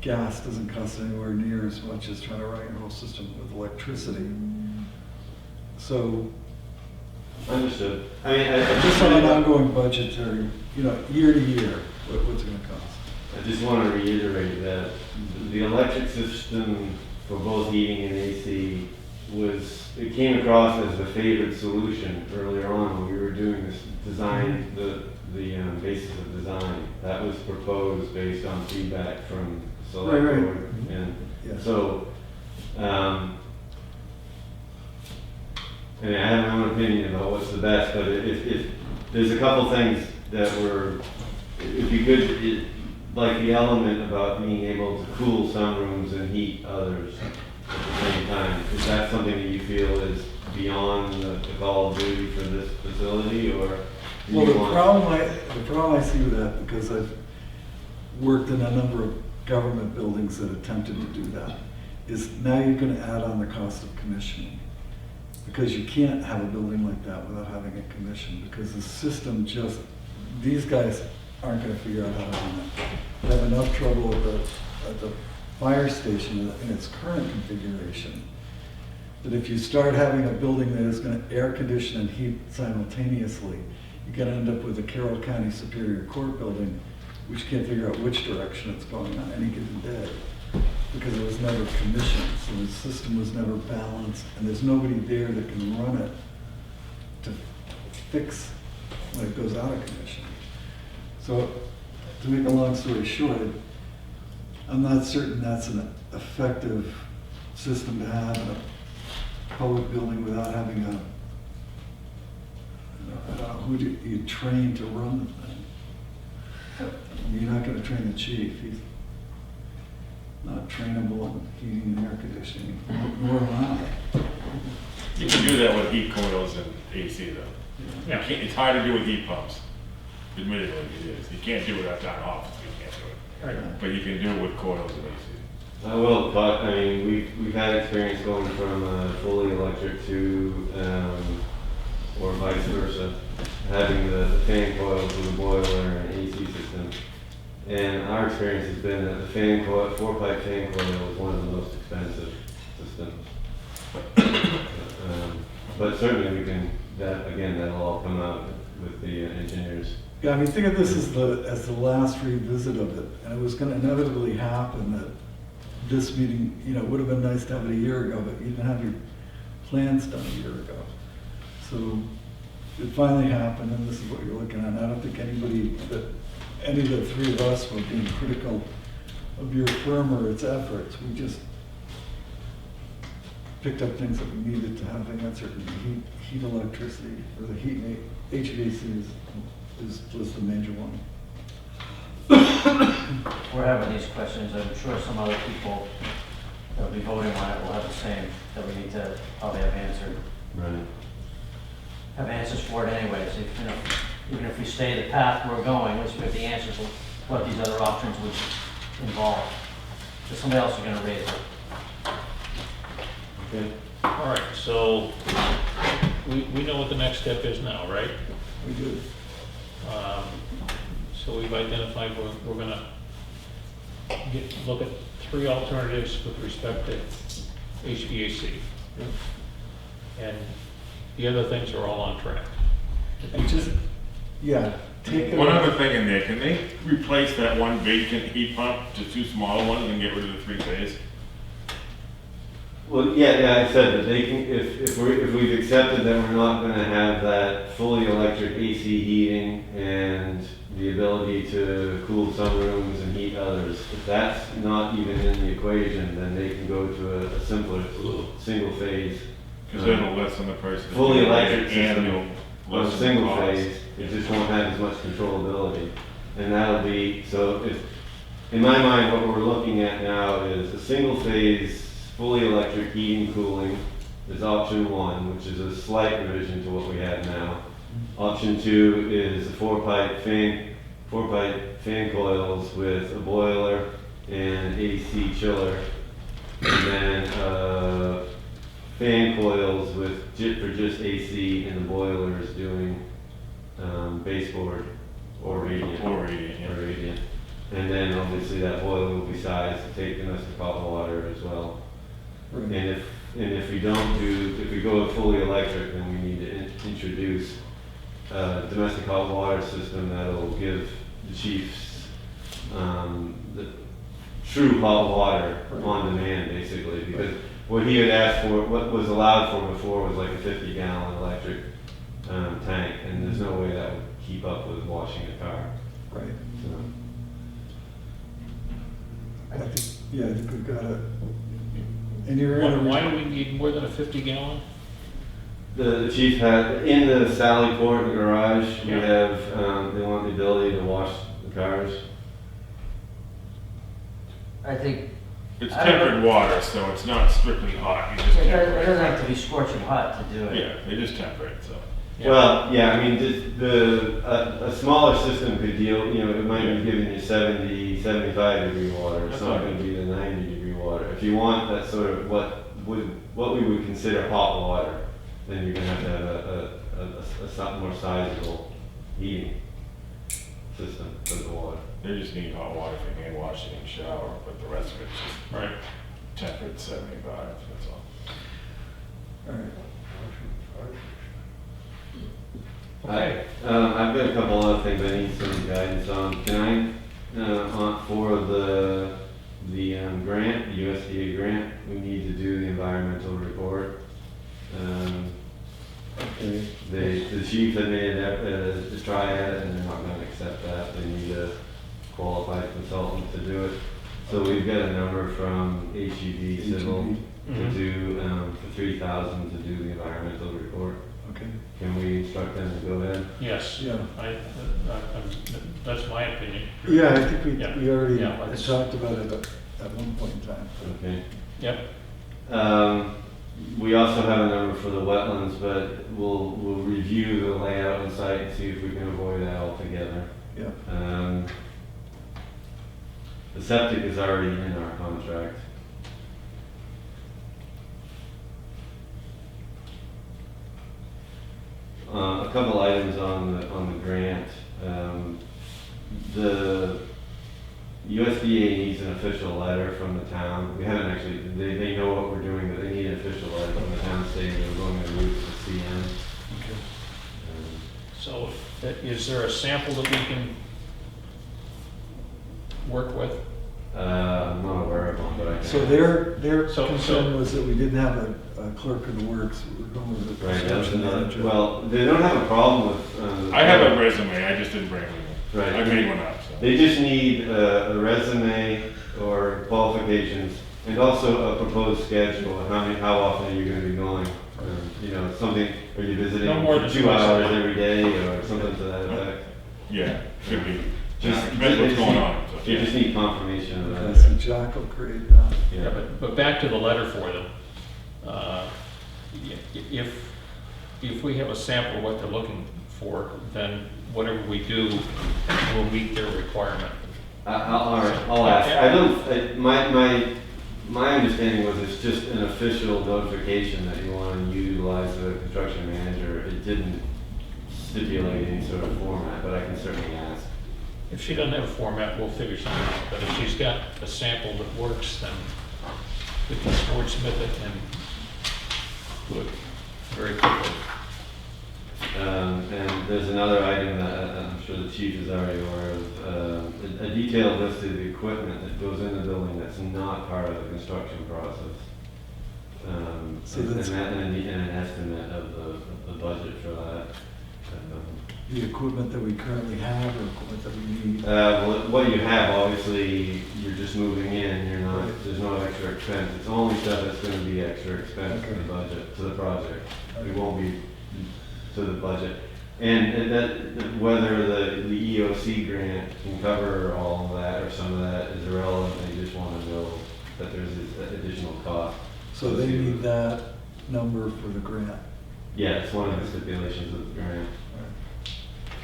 gas doesn't cost anywhere near as much as trying to run your whole system with electricity. So Understood. I mean, just on an ongoing budgetary, year to year, what's it gonna cost? I just want to reiterate that the electric system for both heating and AC it came across as the favored solution earlier on when we were doing this design, the basis of design. That was proposed based on feedback from select Right. board. And Yeah. so, and I have my own opinion about what's the best, but if there's a couple things that if you could, like the element about being able to cool some rooms and heat others at the same time, is that something that you feel is beyond the call of duty for this facility, or? do Well, you the want- problem I see with that, because I've worked in a number of government buildings that attempted to do that, is now you're gonna add on the cost of commissioning. Because you can't have a building like that without having it commissioned, because the system these guys aren't gonna figure out how to run it. They have enough trouble at the fire station in its current configuration, that if you start having a building that is gonna air condition and heat simultaneously, you're gonna end up with a Carroll County Superior Court building, which can't figure out which direction it's going on any given day, because it was never commissioned, so the system was never balanced, and there's nobody there that can run it to fix when it goes out of commission. So, to make a long story short, I'm not certain that's an effective system to have in a public building without having who do you train to run the thing? You're not gonna train the chief, he's not trainable in heating and air conditioning, nor am I. You can do that with heat coils and AC though. Yeah. It's hard to do with heat pumps. Admittedly, it is. You can't do it outside an office, you can't do it. Right. But you can do it with coils and AC. I will talk, I mean, we've had experience going from fully electric to, or vice versa, having the fan coils with a boiler and AC system. And our experience has been that the fan coil, 4-pipe fan coil is one of the most expensive systems. But certainly that'll all come out with the engineers. Yeah, I mean, think of this as the last revisit of it, and it was gonna inevitably happen that this meeting, would have been nice to have it a year ago, but you didn't have your plans done a year ago. So it finally happened, and this is what you're looking at. I don't think any of the three of us were being critical of your firm or its efforts. We just picked up things that we needed to have answered. And heat electricity, or the heat and HVAC was the major one. We're having these questions, I'm sure some other people that'll be voting on it will have the same, that we need to probably have answered. Right. Have answers for it anyways, even if we stay the path we're going, at least we have the answers of what these other options would involve. So somebody else is gonna raise it. Okay. All right, so we know what the next step is now, right? We do. So we've identified we're gonna look at 3 alternatives with respect to HVAC. And the other things are all on track. And take it. One other thing in there, can they replace that one vacant heat pump to 2 smaller ones and get rid of the 3-phase? Well, yeah, I said that they can, if we've accepted that we're not gonna have that fully electric AC heating and the ability to cool some rooms and heat others, if that's not even in the equation, then they can go to a simpler, single phase. Because it'll lessen the price of the. Fully electric and system, it'll or lessen the single cost. phase, it just won't have as much controllability. And that'll be, so in my mind, what we're looking at now is a single phase, fully electric heating, cooling is option 1, which is a slight revision to what we have now. Option 2 is a four pipe fan coils with a boiler and AC chiller. And then fan coils for just AC, and the boiler is doing baseboard or radiant. Or radiant, yeah. Or radiant. And then obviously that boiler will be sized to take domestic hot water as well. Right. And if we go fully electric, then we need to introduce a domestic hot water system that'll give the chiefs the true hot water on demand, basically. Because what he had asked for, what was allowed for before, was like a 50-gallon electric tank, and there's no way that would keep up with washing a car. Right. So, I think we've got it. And you're Why do we need more than a 50-gallon? the chief had, in the Sally Port garage, we Yeah. have, they want the ability to wash the cars. I think It's I don't know. tempered water, so it's not strictly hot, you just it temper doesn't, it doesn't have it. to be scorching hot to do it. Yeah, they just temper it, so. Yeah. Well, yeah, I mean, just a smaller system could deal, you know, it might be giving you 70, 75 degree water. It's That's not fine. gonna be the 90 degree water. If you want that sort of what we would consider hot water, then you're gonna have to have a something more sizable heating system for the water. They just need hot water for hand washing and shower, but the rest of it's just Right. tempered 75, that's all. All right. Okay. I've got a couple other things I need some guidance on. Can I, for the grant, the USDA grant, we need to do the environmental report. Okay. The chief had made an effort to try it, and they're not gonna accept that. They need a qualified consultant to do it. So we've got a number from HEB Civil to Mhm. do, for 3,000 to do the environmental report. Okay. Can we instruct them to go ahead? Yes. Yeah. That's my opinion. Yeah, I think Yeah. we already Yeah, had let's- talked about it at one point in time. Okay. Yep. We also have a number for the wetlands, but we'll review the layout and site and see if we can avoid that altogether. Yeah. The septic is already in our contract. A couple items on the grant. The USDA needs an official letter from the town. We haven't actually, they know what we're doing, but they need an official letter from the town saying they're going to move to CM. Okay. So is there a sample that we can work with? I'm not aware of one, but I can. So their So- concern was that we didn't have a clerk of the works. We were going with a Right, that's construction another, manager. well, they don't have a problem with. I have a resume, I just didn't bring it with me. Right. I made one up, so. They just need a resume or qualifications, and also a proposed schedule, and how often are you gonna be going? You know, something, are you visiting No more for than 2 twice a hours month. every day, or something to that effect? Yeah, should be. Just- Depends what's going on, so, You yeah. just need confirmation of Okay, that. so Jack will create that. Yeah, but back to the letter for them. If we have a sample of what they're looking for, then whatever we do will meet their requirement. I'll ask. I don't, my understanding was it's just an official notification that you want to utilize the construction manager. It didn't stipulate any sort of format, but I can certainly ask. If she doesn't have a format, we'll figure something out. But if she's got a sample that works, then we can wordsmith it and do it very quickly. And there's another item that I'm sure the chief is already aware of, a detailed list of the equipment that goes in the building that's not part of the construction process. So And that's- an estimate of the budget for that. The equipment that we currently have or equipment that we need. Well, what you have, obviously, you're just moving in, you're not, Right. there's no extra expense. It's only stuff that's gonna be extra expense to the Okay. budget, to the project. It Okay. won't be to the budget. And whether the EOC grant can cover all of that or some of that is irrelevant. They just wanna know that there's this additional cost. So they need that number for the grant. Yeah, it's one of the stipulations of the grant. All right.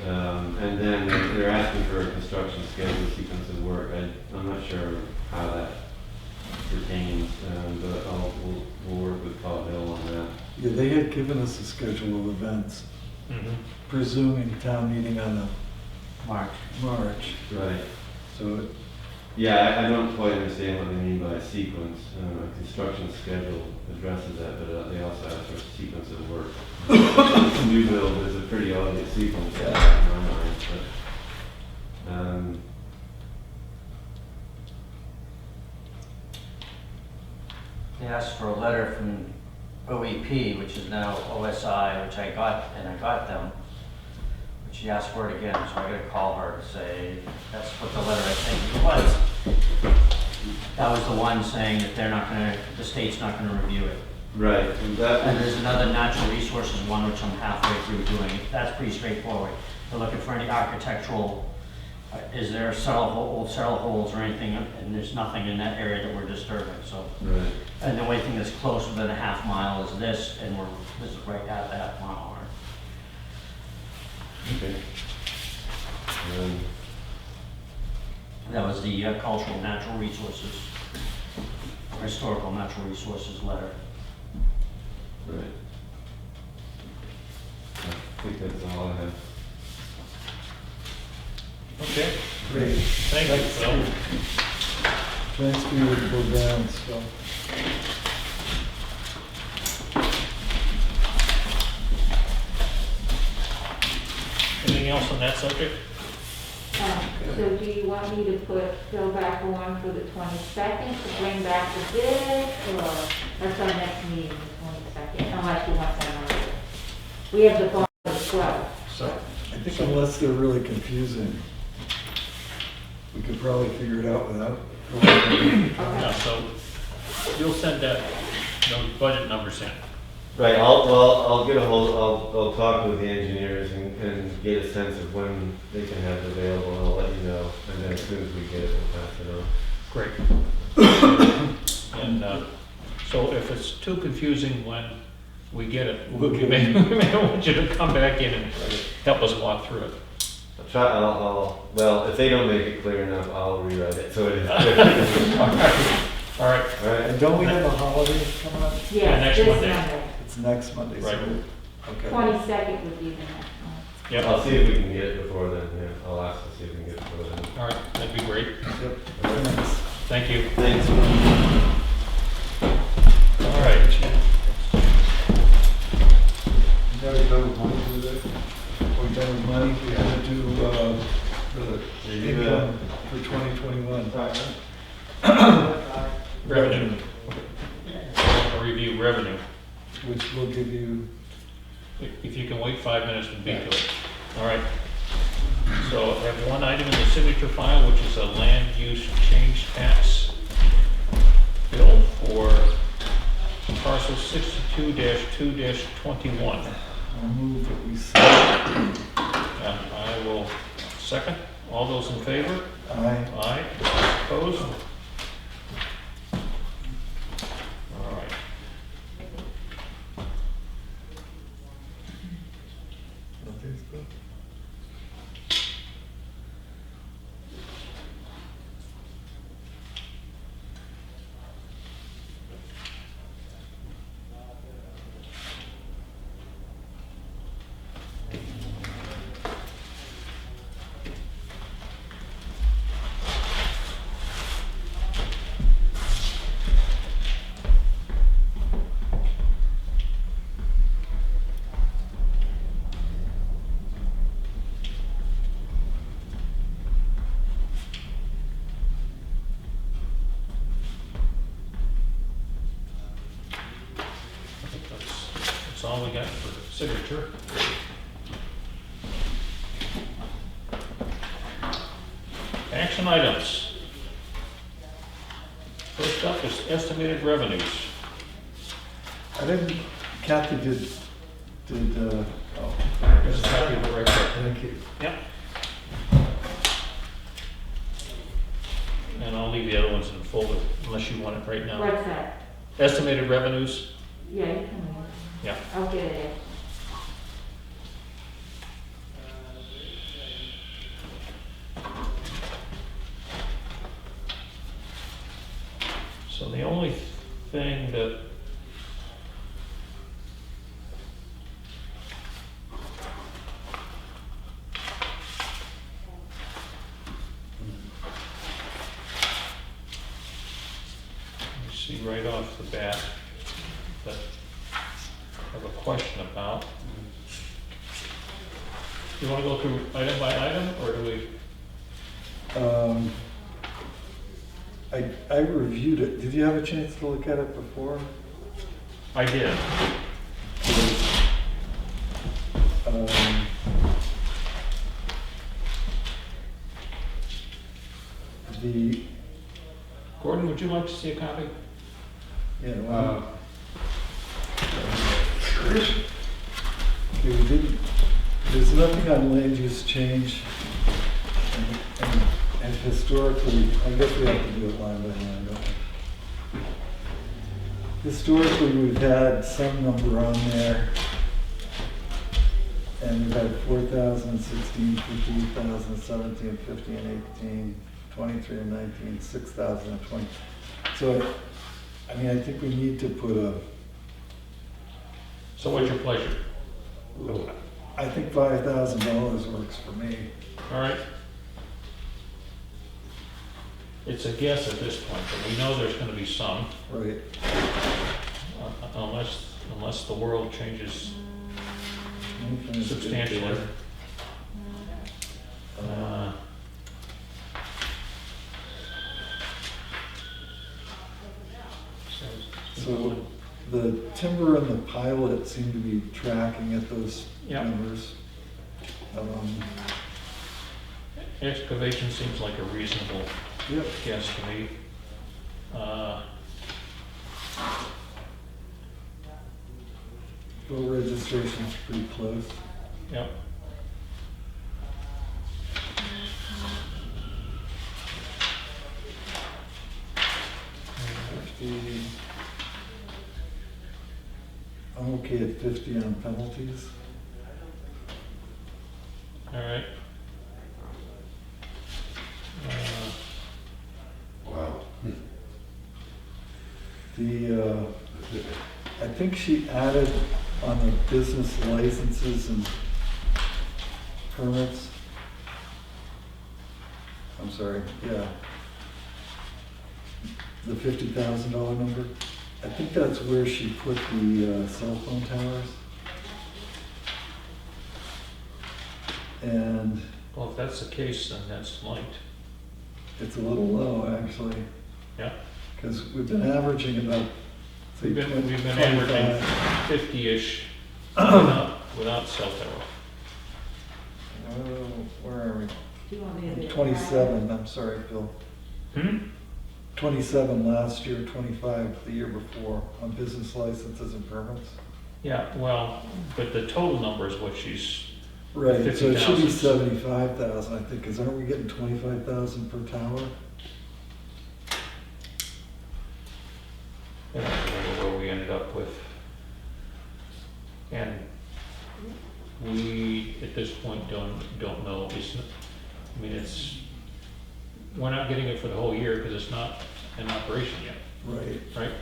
And then they're asking for a construction schedule sequence of work. I'm not sure how that pertains, but we'll work with Paul Hill on that. Yeah, they had given us a schedule of events, presuming town meeting on March. March. Right. So Yeah, I don't quite understand what they mean by sequence. A construction schedule addresses that, but they also ask for a sequence of work. New build is a pretty obvious sequence in my mind, but They asked for a letter from OEP, which is now OSI, which I got them. But she asked for it again, so I gotta call her to say, that's what the letter I think was. That was the one saying that the state's not gonna review it. right. And that And there's another natural resources one, which I'm halfway through doing. That's pretty straightforward. They're looking for any architectural, is there old cell holes or anything, and there's nothing in that area that we're disturbing, so. right. And the only thing that's closer than a half mile is this, and this is right at the half mile mark. Okay. That was the cultural natural resources, or historical natural resources letter. Right. I think that's all I have. Okay, great. thank you, Phil. Thanks for your forbearance, Phil. Anything else on that subject? So do you want me to go back on for the 22nd to bring back the bid, or that's our next meeting, the 22nd, unless you want that on? We have the bond as well. So, I think unless they're really confusing, we could probably figure it out without. yeah, so you'll send that, those budget numbers in. Right, I'll get a hold, I'll talk with the engineers and get a sense of when they can have it available, and I'll let you know, and then as soon as we get it, we'll pass it on. Great. And so if it's too confusing when we get it, We'll we get may it. we may want you to come back in and help us walk through it. Well, if they don't make it clear enough, I'll rewrite it, so it is. All right, All right, And don't we have a holiday coming up? Yeah, next Yes, this Monday. Monday. It's next Monday, so. Right. Okay. 22nd would be the next one. yep, I'll see if we can get it before then, yeah, I'll ask to see if we can get it before then. all right, that'd be great. Yep. Thanks. Thank you. Thanks. All right. You guys done with money today? We're done with money, we had to do, the income for 2021. Revenue. I'll review revenue. Which will give you, If you can wait 5 minutes to beat to it. All right. So I have one item in the signature file, which is a land use change tax bill for parcel 62-2-21. I'll move that we sign. And I will second. All those in favor? Aye. Aye. Opposed? All right. Nothing's good. That's all we got for signature. Action items. First up is estimated revenues. I didn't, Kathy did, oh, There's a copy of it right there. thank you. Yep. And I'll leave the other ones in the folder unless you want it right now. What's that? Estimated revenues, Yeah, you can, yeah. I'll get it So the only thing that you see right off the bat that I have a question about. You want to go through item by item, or do we? I reviewed it. Did you have a chance to look at it before? I did. Um, the, Gordon, would you like to see a copy? yeah, Uh, well, okay, we didn't, there's nothing on land use change. And historically, I guess we have to do it line by line, don't we? Historically, we've had some number on there. And we've had 4,000, 16, 58,000, 17, 50, and 18, 23 and 19, 6,000 and 20. So, I mean, I think we need to put a, So what's your pleasure? I think $5,000 works for me. All right. It's a guess at this point, but we know there's gonna be some, Right. unless the world changes Anything substantially. Uh, So the timber and the pilot seem to be tracking at those Yep. numbers. Excavation seems like a reasonable Yep. guess to me. Boat registration's pretty close. Yep. I'm okay at 50 on penalties. All right. Wow. I think she added on the business licenses and permits. I'm sorry, yeah. The $50,000 number. I think that's where she put the cell phone towers. And Well, if that's the case, then that's light. it's a little low, actually, Yeah. because we've been averaging about, say, We've been 25. averaging 50-ish without cell tower. Oh, where are we? Do you want me to do it? 27, I'm sorry, Bill. Hmm? 27 last year, 25 the year before on business licenses and permits. Yeah, well, but the total number is what she's, Right, so it should be 50,000. 75,000, I think, because aren't we getting 25,000 per tower? I don't remember where we ended up with. And we, at this point, don't know. I mean, we're not getting it for the whole year because it's not in operation yet, Right, right?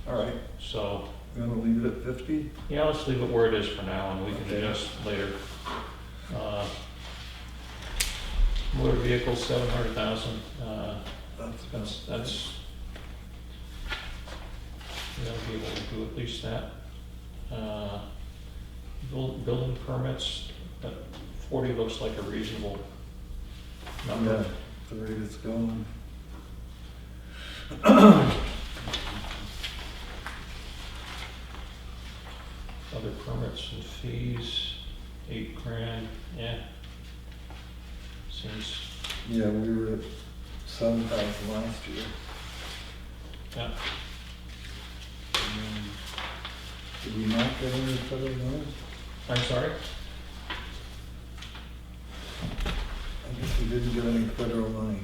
all right, So, you want to leave it at 50? yeah, let's leave it where it is for now and we can Okay. adjust later. Motor vehicles, 700,000, that's, we ought to be able to do at least that. Building permits, that 40 looks like a reasonable number. Yeah, the rate it's going. Other permits and fees, $8,000, yeah. Seems, Yeah, we were at 7,000 last year. yeah, Did we not get any federal money? I'm sorry? I guess we didn't get any federal money.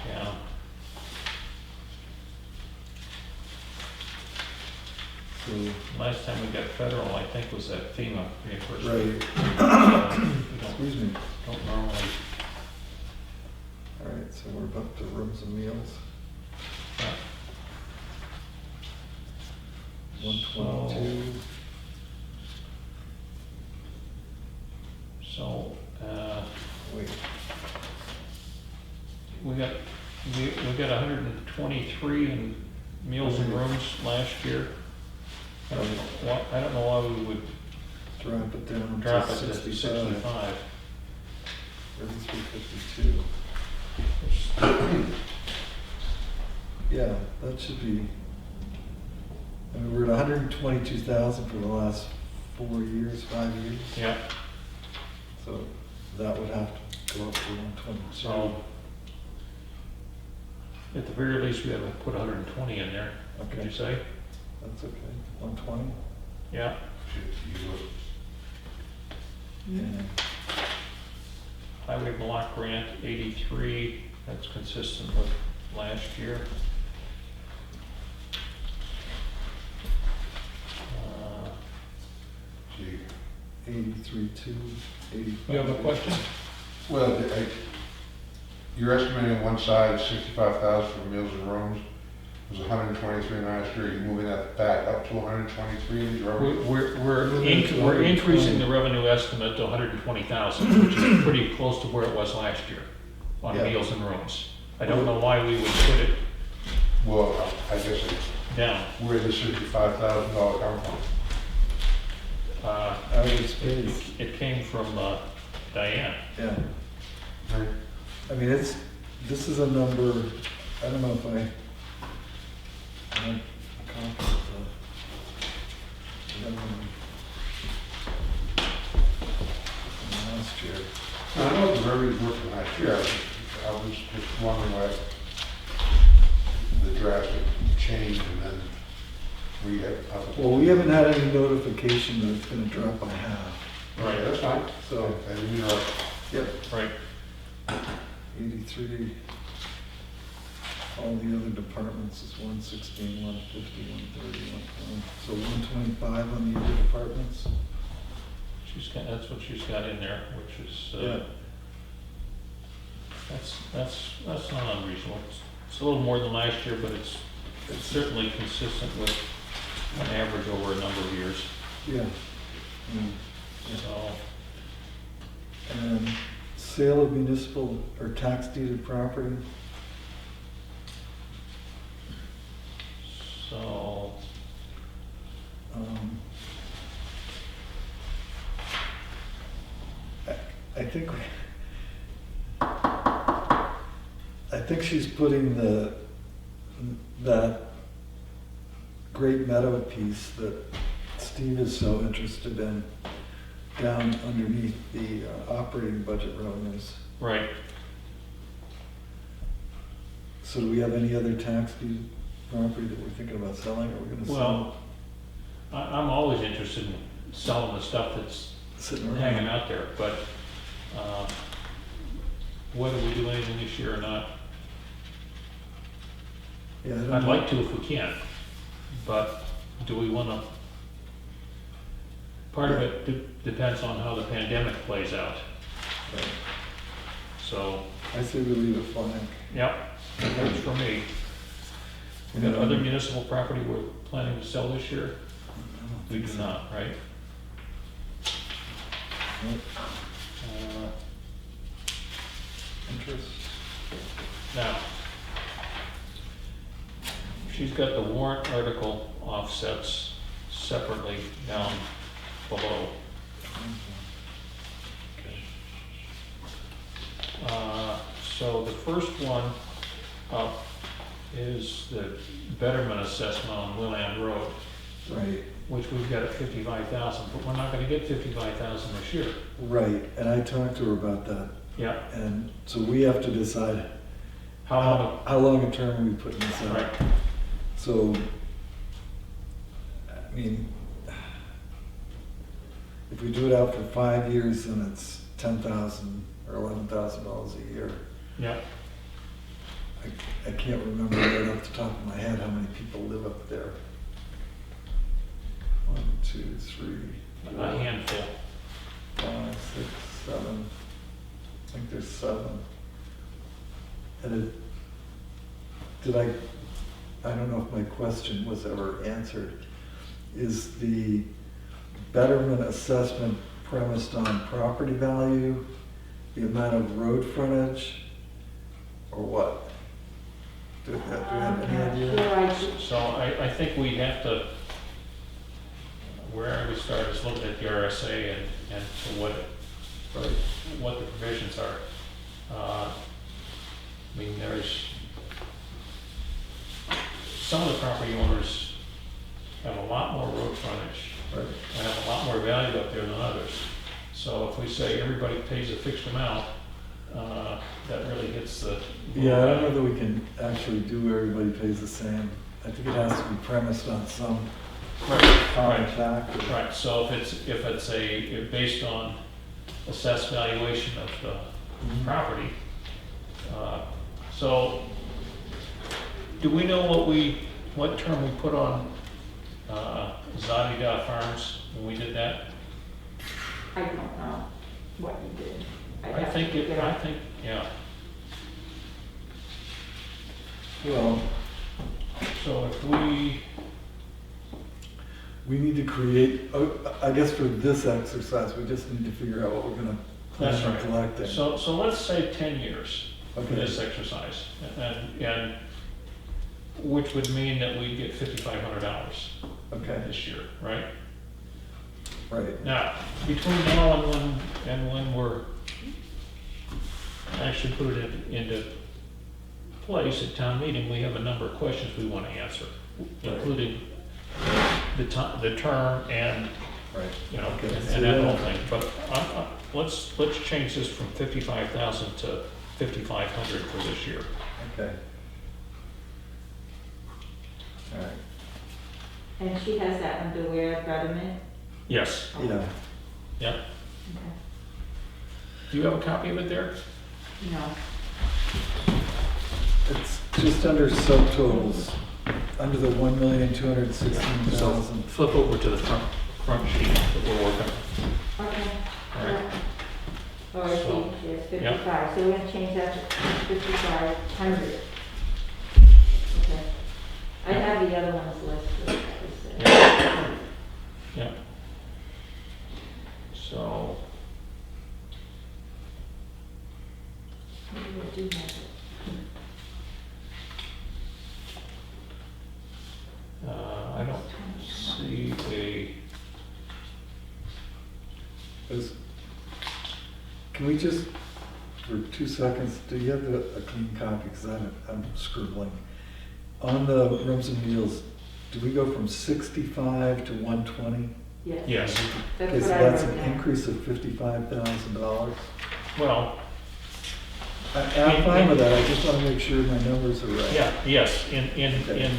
Yeah, So Last time we got federal, I think, was that FEMA reimbursement. right, We don't, excuse me. don't normally, All right, so we're up to rooms and meals. uh, 122. so, Wait, we got 123 in meals and rooms last year. I don't know why we would drop it down drop to it to 65. 65. 3352. Yeah, that should be, I mean, we're at 122,000 for the last 4 years, 5 years. Yeah, So that would have to go up to 122. so at the very least, we have to put 120 in there, Okay. would you say? That's okay, 120? Yeah, Yeah. highway block grant, 83, that's consistent with last year. Gee. 83.2, 85. You have a question? Well, you're estimating one side 65,000 for meals and rooms. It was 123 last year. You're moving that back up to 123 in the revenue? We're increasing the revenue estimate to 120,000, which is pretty close to where it was last year on Yeah. meals and rooms. I don't know why we would put it Well, I guess it's down. where the $65,000 come from. Out of space, It came from Diane. yeah. Right. I mean, this is a number, I don't know if I accomplished last year. I know the revenue's working last year. I was just wondering why the drastic change and then we had. Well, we haven't had any notification that it's gonna drop by half. Right, that's fine. So- I didn't interrupt. Yep. Right. 83. All the other departments is 116, 150, 130, 120. So 125 on the other departments? That's what she's got in there, which is, Yeah. that's not unreasonable. It's a little more than last year, but it's certainly consistent with an average over a number of years. Yeah. Mm. So, And sale of municipal or tax deeded property? so, Um, I think she's putting that Great Meadow piece that Steve is so interested in down underneath the operating budget revenues. right. So do we have any other tax deed property that we're thinking about selling? Are we gonna sell? Well, I'm always interested in selling the stuff that's Sitting around? hanging out there, but whether we do anything this year or not, Yeah, I don't I'd know. like to if we can, but do we want to? Part of it depends on how the pandemic plays out, Right. so, I say we leave it blank. yep, that works for me. We got other municipal property we're planning to sell this year? We do not, right? Nope. Uh, Interest. Now, she's got the warrant article offsets separately down below. So the first one up is the betterment assessment on Willand Road, Right, which we've got at 55,000, but we're not gonna get 55,000 this year. right, and I talked to her about that, Yeah, and so we have to decide how long, how long a term are we putting this out? right, So, I mean, if we do it out for 5 years, then it's $10,000 or $11,000 a year. yeah, I can't remember right off the top of my head how many people live up there. 1, 2, 3, A 4, handful. 5, 6, 7. I think there's 7. And I don't know if my question was ever answered. Is the betterment assessment premised on property value, the amount of road frontage, or what? Do we have any idea? Sure, I should- So I think we have to, where we start is looking at the RSA and to what the provisions are. I mean, there's, some of the property owners have a lot more road frontage Right. and have a lot more value up there than others. So if we say everybody pays a fixed amount, that really hits the. Yeah, I don't know that we can actually do everybody pays the same. I think it has to be premised on some common factor. Right, so if it's based on assessed valuation of the property, so do we know what term we put on Zadida Farms when we did that? I don't know what you did. I'd I have to think, look it up. yeah. Well, So if we, we need to create, I guess for this exercise, we just need to figure out what we're gonna plan that's on right. collecting. So let's say 10 years for Okay. this exercise. And which would mean that we get $5,500 Okay, this year, right? right. Now, between now and when we're actually put it into place at town meeting, we have a number of questions we want to answer, including the term and, Right. you know, Okay, and so that then- whole thing. But let's change this from 55,000 to 5,500 for this year. Okay. All right, And she has that under where betterment? Yes. yeah. Yep. Okay. Do you have a copy of it there? No. It's just under subtotals, under the 1,216,000. Flip over to the front sheet that we're working on. Okay. All right. Oh, I So, see, yes, yeah. 55, so we're gonna change that to 5,500. Okay. I have the other ones listed. Yeah. Yeah. So, Maybe I do have it. I don't see Can we just, for 2 seconds, do you have a clean copy, because I'm scribbling. On the rooms and meals, do we go from 65 to 120? Yes. yes, That's Okay, so what I that's wrote an down. increase of $55,000. well, I'm fine with that, I just want to make sure my numbers are right. yeah, yes, Okay.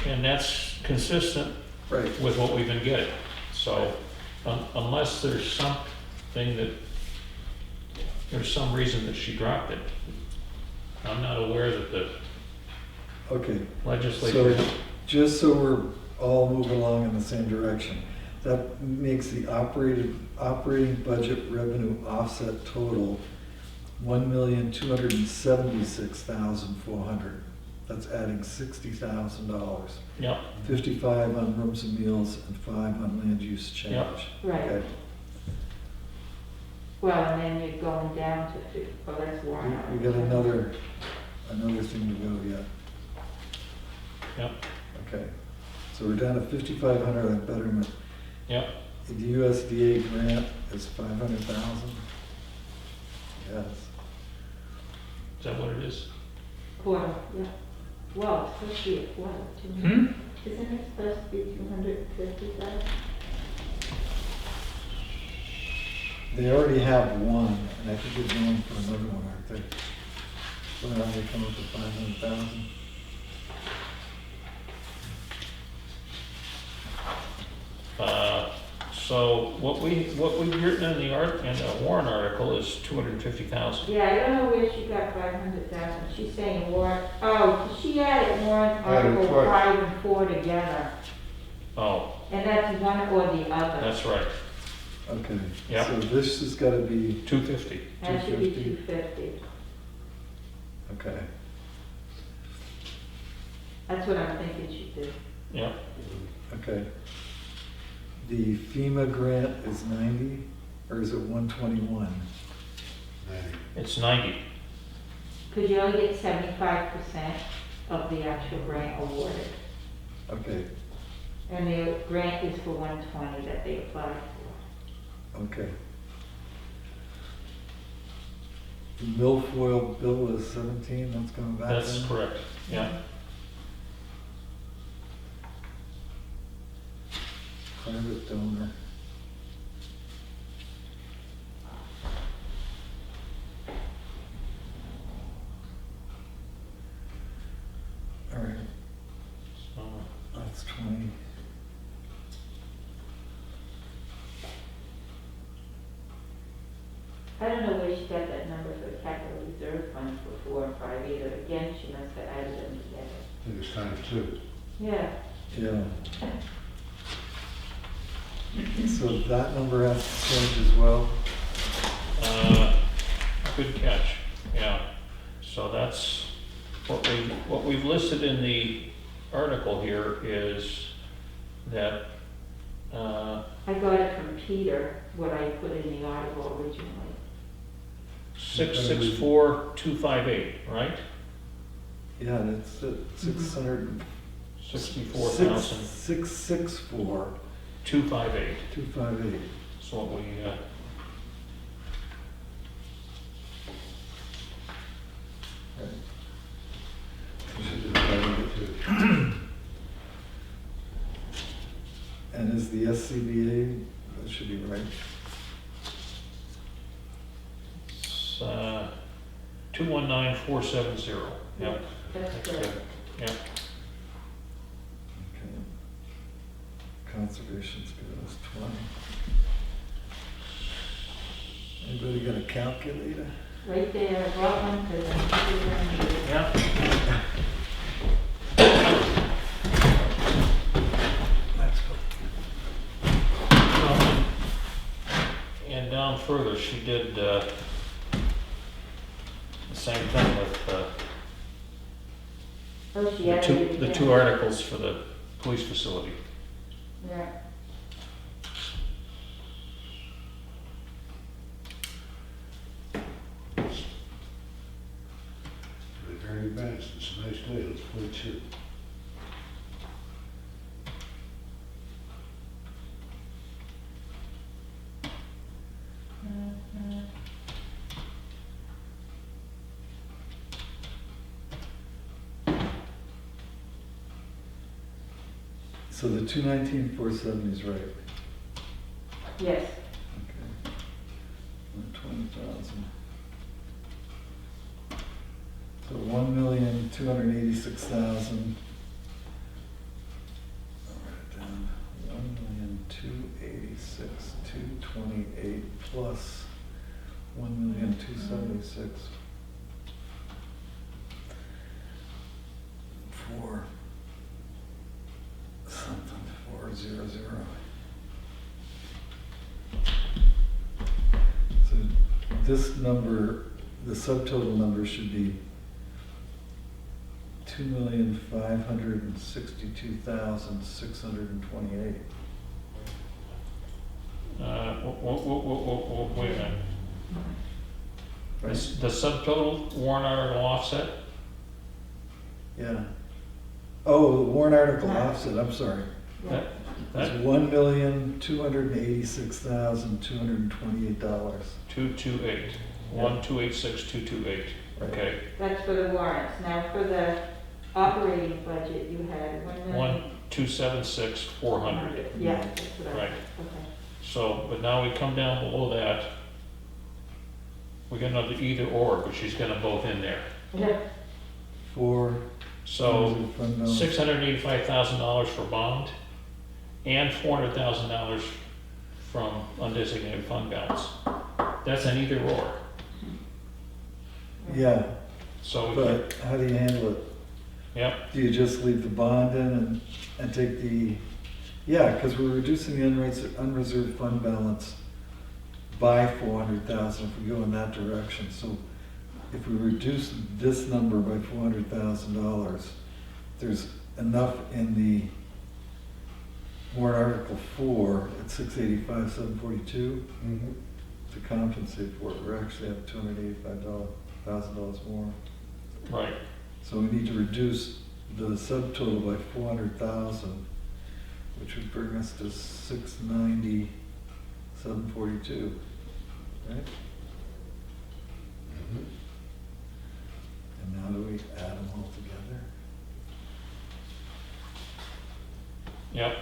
and that's consistent Right, with what we've been getting. So, unless there's something that, there's some reason that she dropped it, I'm not aware that the okay. legislature. So, just so we're all moving along in the same direction, that makes the operating budget revenue offset total $1,276,400. That's adding $60,000. Yep, 55 on rooms and meals and 5 on land use change. Yep. Right. Okay. Well, and then you're going down to 50, oh, that's warrant. We got another thing to go yet. yep, Okay. So we're down to 5,500 on betterment. yep. The USDA grant is 500,000. Yes. Is that what it is? Quarter, yeah. Well, it's supposed to be a quarter, too. Hmm? Isn't it supposed to be 250,000? They already have one, and I think they're going for another one, aren't they? So now they come up with 500,000. So what we've written in the warrant article is 250,000. Yeah, I don't know where she got 500,000. She's saying warrant, oh, she added warrant Added article twice. 5 and 4 together. Oh, And that's one or the other. that's right, Okay. Yeah. So this has got to be, 250. That should be 250. 250. okay. That's what I'm thinking should do. Yeah, Okay. The FEMA grant is 90, or is it 121? 90. it's 90. Because you only get 75% of the actual grant awarded. Okay, And the grant is for 120 that they applied for. okay. The milfoil bill is 17, that's going back That's in? correct, yeah. Private donor. All right, So, that's 20. I don't know where she got that number for the capital reserve fund for 4 and 5 either. Again, she must have added them together. I think it's times 2. Yeah. Yeah. So that number has to change as well? Good catch, yeah. So that's, what we've listed in the article here is that, I got it from Peter, what I put in the article originally. 664,258, right? Yeah, and it's at 600. 64,258. 664, 258. That's what we, Right. We should do that 2. And is the SCBA, that should be right? it's 219470, yep. That's That's good. good, yep. Okay. Conservation's good, that's 20. Anybody got a calculator? Right there, I brought one because I'm sure you're gonna need it. Yeah. Let's go. And down further, she did the same thing with Oh, she the added two, it the again. 2 articles for the police facility. Yeah. They're very advanced. It's a nice day. Let's play 2. Mhm. So the 219,470 is right. Yes. Okay. 120,000. So 1,286,000. I'll write it down. 1,286,228 plus 1,276. For something, 400. So this number, the subtotal number should be 2,562,628. Wait a minute. Right? The subtotal warrant article offset? Yeah. Oh, the warrant article offset, I'm sorry. That, That's that, $1,286,228. 228, 1,286,228, Right. okay. That's for the warrants. Now for the operating budget, you had 1,276,400. Yeah, that's what I, Right. okay. So, but now we come down below that. We got another either or, but she's got them both in there. Yeah. For. So, fund balance. $685,000 for bond and $400,000 from undesignated fund balance. That's an either or. Yeah, So, we could- but how do you handle it? yep, Do you just leave the bond in and take the Yeah, because we're reducing the unreserved fund balance by 400,000 if we go in that direction. So if we reduce this number by $400,000, there's enough in the warrant article 4 at 685, 742 Mhm. to compensate for it. We're actually at $285,000 more. Right. So we need to reduce the subtotal by 400,000, which would bring us to 690, 742, right? Mhm. And now do we add them all together? Yep.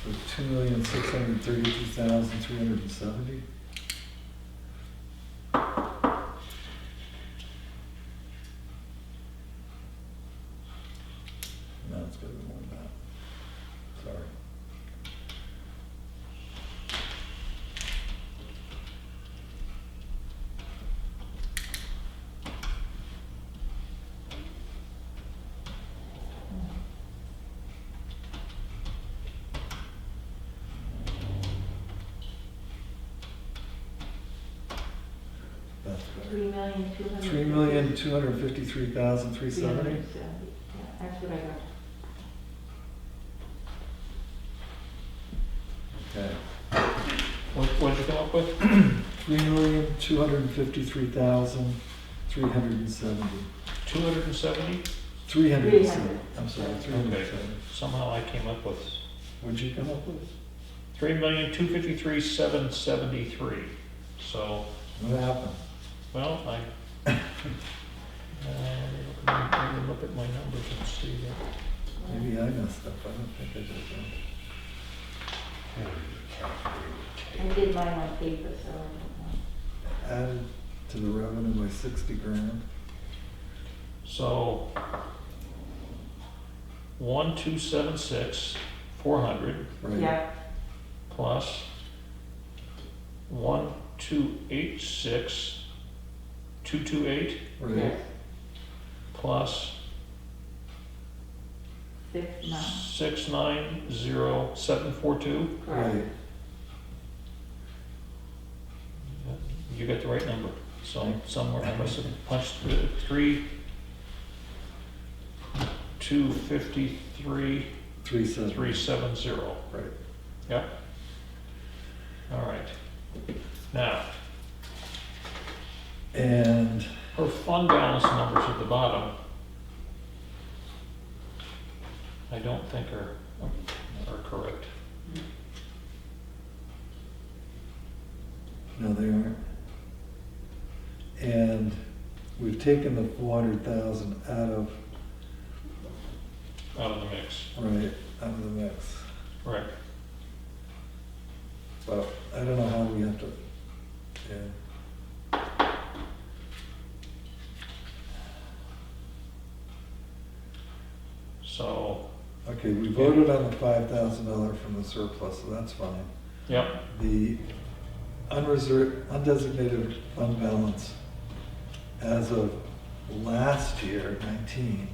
So 2,632,370? No, it's gotta be more than that. Sorry. That's better. 3,200,000. 3,253,370? Yeah, that's what I got. Okay. What'd you come up with? 3,253,370. 270? 370, I'm sorry, Okay. 370. Somehow I came up with What'd you come up with? 3,253,773. So, What happened? well, I, let me look at my numbers and see that. Maybe I messed up, I don't think I did I did mine on paper, so I don't know. that. Added to the revenue by 60 grand. So, 1,276, 400 Right. Yeah, plus 1,286, 228 Right. yes, plus 6,900, 690,742. correct. Right. You got the right number. So Right. somewhere I must have punched 253, 370. 370. Right. Yep. All right. Now, And, her fund balance numbers at the bottom, I don't think are correct. no, they aren't. And we've taken the 400,000 out of the mix. Right. But I don't know how we have to, yeah. So, Okay, we voted on the $5,000 from the surplus, so that's fine. yep, The undesignated fund balance as of last year, 19,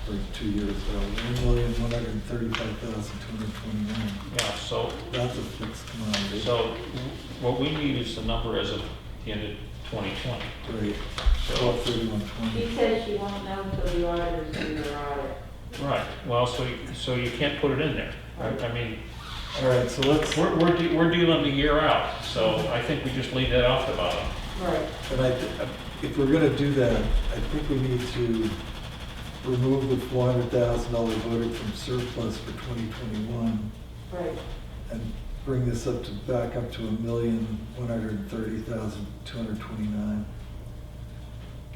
or 2 years ago, 1,135,229. yeah, so, That's a fixed commodity. so what we need is the number as of the end of 2020. Great, So, 12/31/20. She says she won't know until the auditors do their audit. right, well, so you can't put it in there, right? I mean, All right, so let's, we're dealing the year out, so I think we just leave that off the bottom. Right. and if we're gonna do that, I think we need to remove the $400,000 voted from surplus for 2021 Right. and bring this up to, back up to 1,130,229.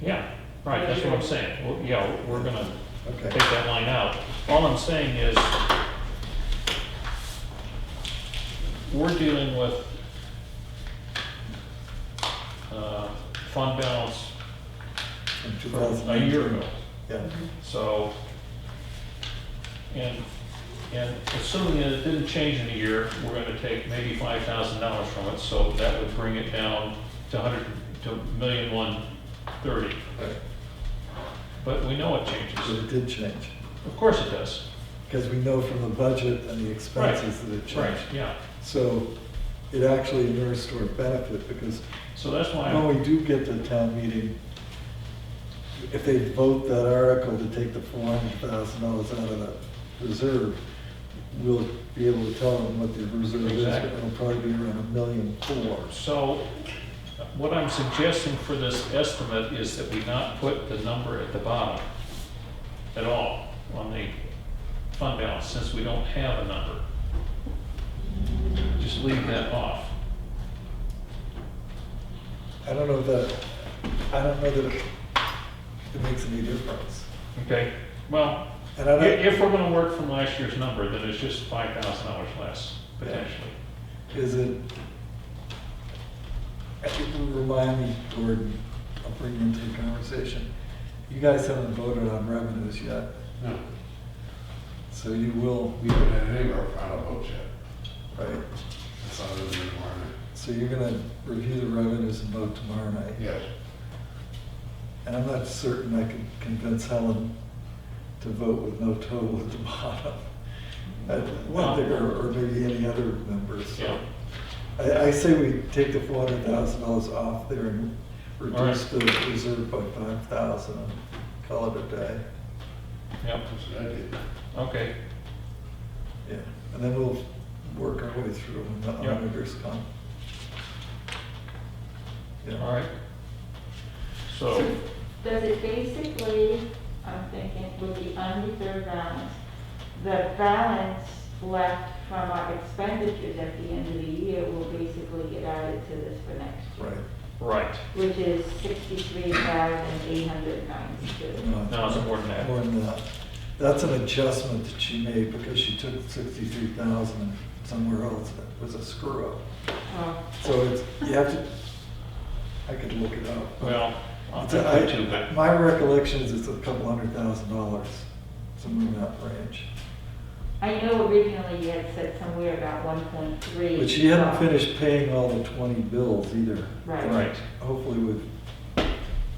Yeah, right, that's what I'm saying. Well, yeah, we're gonna Okay. take that line out. All I'm saying is, we're dealing with fund balance From from a year ago. Yeah, So, and And assuming that it didn't change in a year, we're gonna take maybe $5,000 from it, so that would bring it down to $1,130,000. Right. But we know it So changes. it did change, Of course it does. because we know from the budget and the expenses that it Right, changed. yeah. So it actually inures to our benefit, because So that's why, when we do get to town meeting, if they vote that article to take the $400,000 out of that reserve, we'll be able to tell them what the reserve is. Exactly. It'll probably be around $1.4 million. so what I'm suggesting for this estimate is that we not put the number at the bottom at all on the fund balance, since we don't have a number. Just leave that off. I don't know that it makes any difference. Okay, well, And I don't, if we're gonna work from last year's number, then it's just $5,000 less, potentially. is it, I think it would remind me, Gordon, I'll bring you into the conversation. You guys haven't voted on revenues yet, No, so you will, we haven't had any of our final votes yet. right? That's not really a requirement. So you're gonna review the revenues and vote tomorrow night. Yes. And I'm not certain I could convince Helen to vote with no total at the bottom. I think, or maybe any other members. So Yeah, I say we take the $400,000 off there and reduce the reserve by 5,000 and call it a day. yep, That's what I did. okay, Yeah, and then we'll work our way through when the Yeah. auditors come. Yeah. all right. So, Does it basically, I'm thinking, with the unreserved balance, the balance left from our expenditures at the end of the year will basically get added to this for next year? Right. right, Which is 63,892. no, it's more than that. More than that. That's an adjustment that she made because she took 63,000 and somewhere else, and it was a screw up. Oh, So it's, you have to, I could look it up. but Well, I'll it's do a- that too, but, My recollection is it's a couple $100,000, somewhere in that range. I know originally you had said somewhere about 1.3. But she hadn't finished paying all the 20 bills either. Right. And Right. Hopefully we've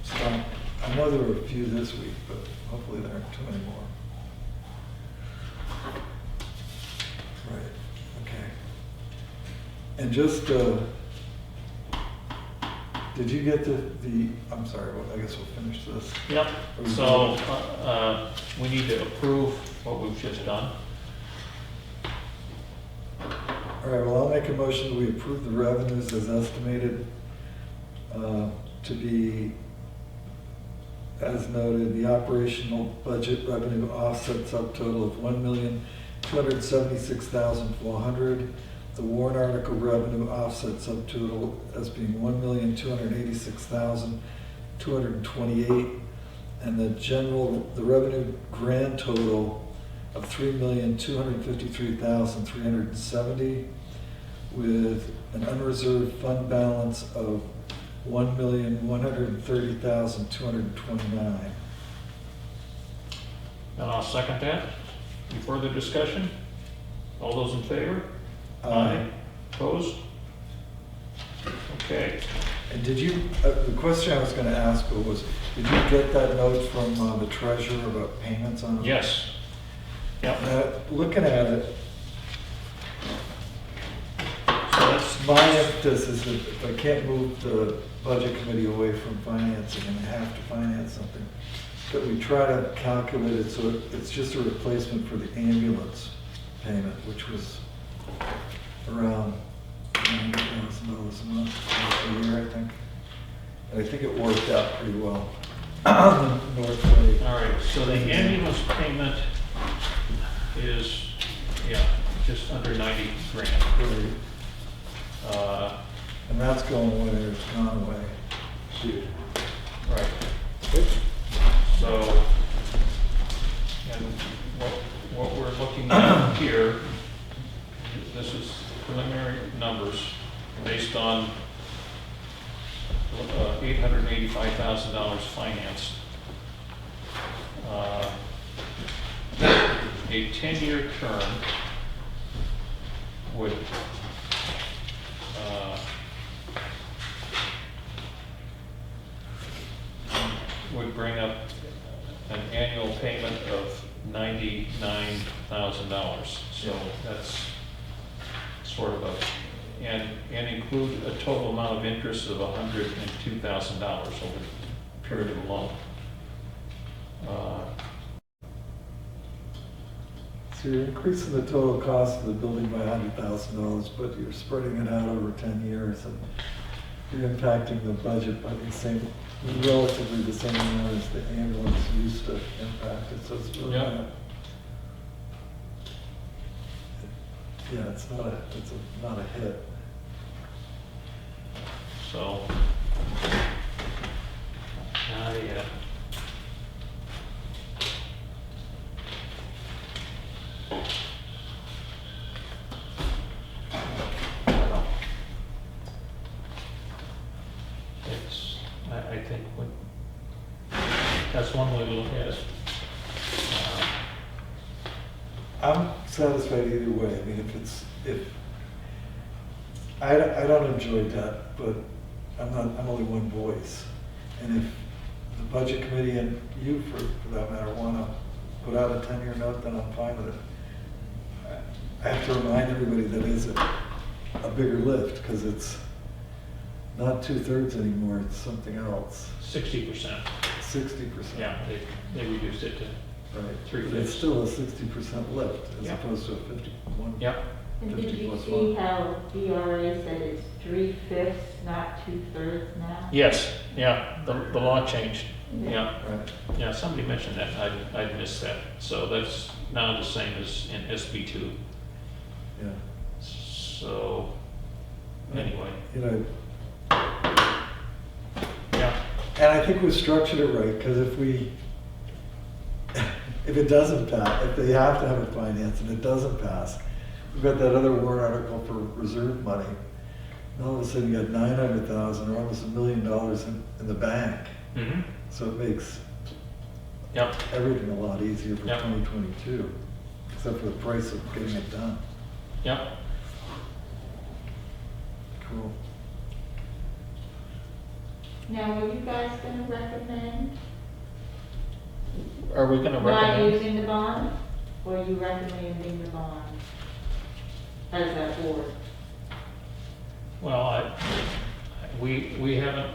stopped. I know there were a few this week, but hopefully there aren't too many more. Right, okay. And just, did you get I'm sorry, well, I guess we'll finish this. yep, so, we need to approve what we've just done. All right, well, I'll make a motion that we approve the revenues as estimated to be, as noted, the operational budget revenue offset subtotal of $1,276,400. The warrant article revenue offset subtotal as being $1,286,228. And the revenue grand total of $3,253,370, with an unreserved fund balance of $1,130,229. And I'll second that. Any further discussion? All those in favor? Opposed? Okay, And did you, the question I was gonna ask was, did you get that note from the treasurer about payments on? yes. Yep, Looking at it, so that's, my impetus is that if I can't move the budget committee away from financing and I have to finance something, that we try to calculate it so it's just a replacement for the ambulance payment, which was around $90,000 a month, a year, I think. And I think it worked out pretty well. North Way. all right, so the ambulance payment is, yeah, just under 90 grand. Right. And that's going away, or it's gone away. Right. So, and what we're looking at here, this is preliminary numbers based on $885,000 financed. a 10-year term would bring up an annual payment of $99,000. So that's sort of and include a total amount of interest of $102,000 over the period of the loan. So you're increasing the total cost of the building by $100,000, but you're spreading it out over 10 years, and you're impacting the budget by the same, relatively the same amount as the ambulance used to impact it, so it's really Yeah. not. Yeah, it's not a hit. So, yeah. I think that's one way to look at it. I'm satisfied either way. I mean, I don't enjoy debt, but I'm only one voice. And if the budget committee and you, for that matter, want to put out a 10-year note, then I'm fine with it. I have to remind everybody that is a bigger lift, because it's not 2/3 anymore, it's something else. 60%. 60%. Yeah, they reduced it to Right. 3/5. But it's still a 60% lift, as Yeah. opposed to a 51. Yep. And did 50 you plus see one. how DRA said it's 3/5, not 2/3 now? Yes, yeah, the law changed. Yeah, Right. yeah, somebody mentioned that. I missed that. So that's now the same as in SB2. Yeah. So, anyway, You know, yeah, and I think we structured it right, because if it doesn't pass, if they have to have it financed and it doesn't pass, we've got that other warrant article for reserve money. And all of a sudden you got 900,000 or almost $1 million in the bank. mm-hmm, So it makes yep, everything a lot easier for Yep. 2022, except for the price of getting it done. yep. Cool. Now, are you guys gonna recommend Are we gonna not recommend? using the bond? Or are you recommending the bond as that board? Well, we haven't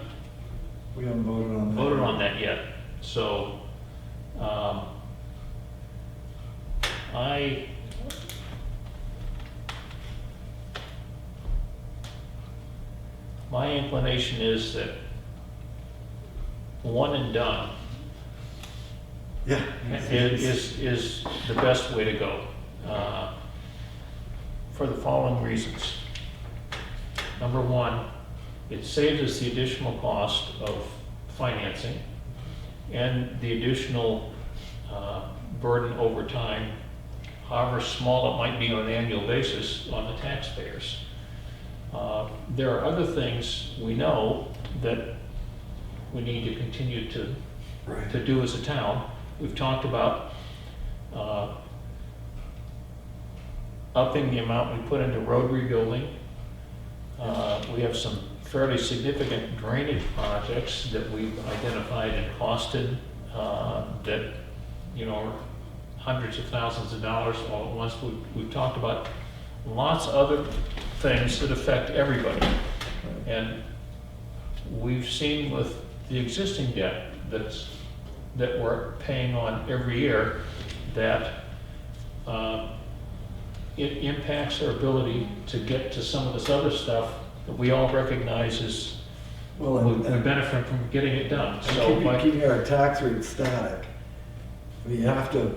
We haven't voted on that. voted on that yet, so, my inclination is that one and done Yeah. is the best way to go, for the following reasons. Number one, it saves us the additional cost of financing and the additional burden over time, however small it might be on an annual basis, on the taxpayers. There are other things we know that we need to continue to Right. do as a town. We've talked about upping the amount we put into road rebuilding. We have some fairly significant drainage projects that we've identified and costed, that, you know, are hundreds of thousands of dollars all at once. We've talked about lots of other things that affect everybody. And we've seen with the existing debt that we're paying on every year, that it impacts our ability to get to some of this other stuff that we all recognize as, Well, we benefit from getting it done. and So keeping our tax rate static. I mean, you have to,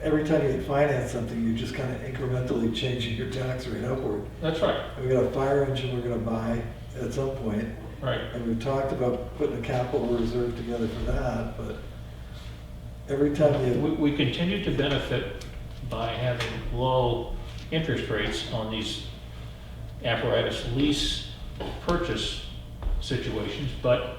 every time you finance something, you're just kind of incrementally changing your tax rate upward. that's right, We got a fire engine we're gonna buy at some point, right. and we've talked about putting a capital reserve together for that, but every time you, We continue to benefit by having low interest rates on these apparatus lease purchase situations, but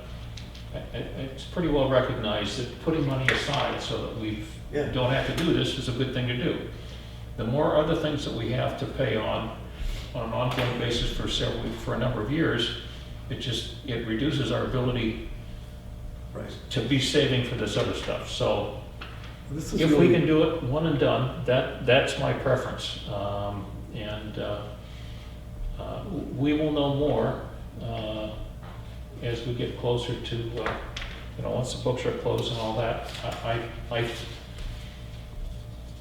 it's pretty well recognized that putting money aside so that we Yeah. don't have to do this is a good thing to do. The more other things that we have to pay on an ongoing basis for a number of years, it reduces our ability Right. to be saving for this other stuff. So This is if we really- can do it one and done, that's my preference. We will know more as we get closer to, once the books are closed and all that. I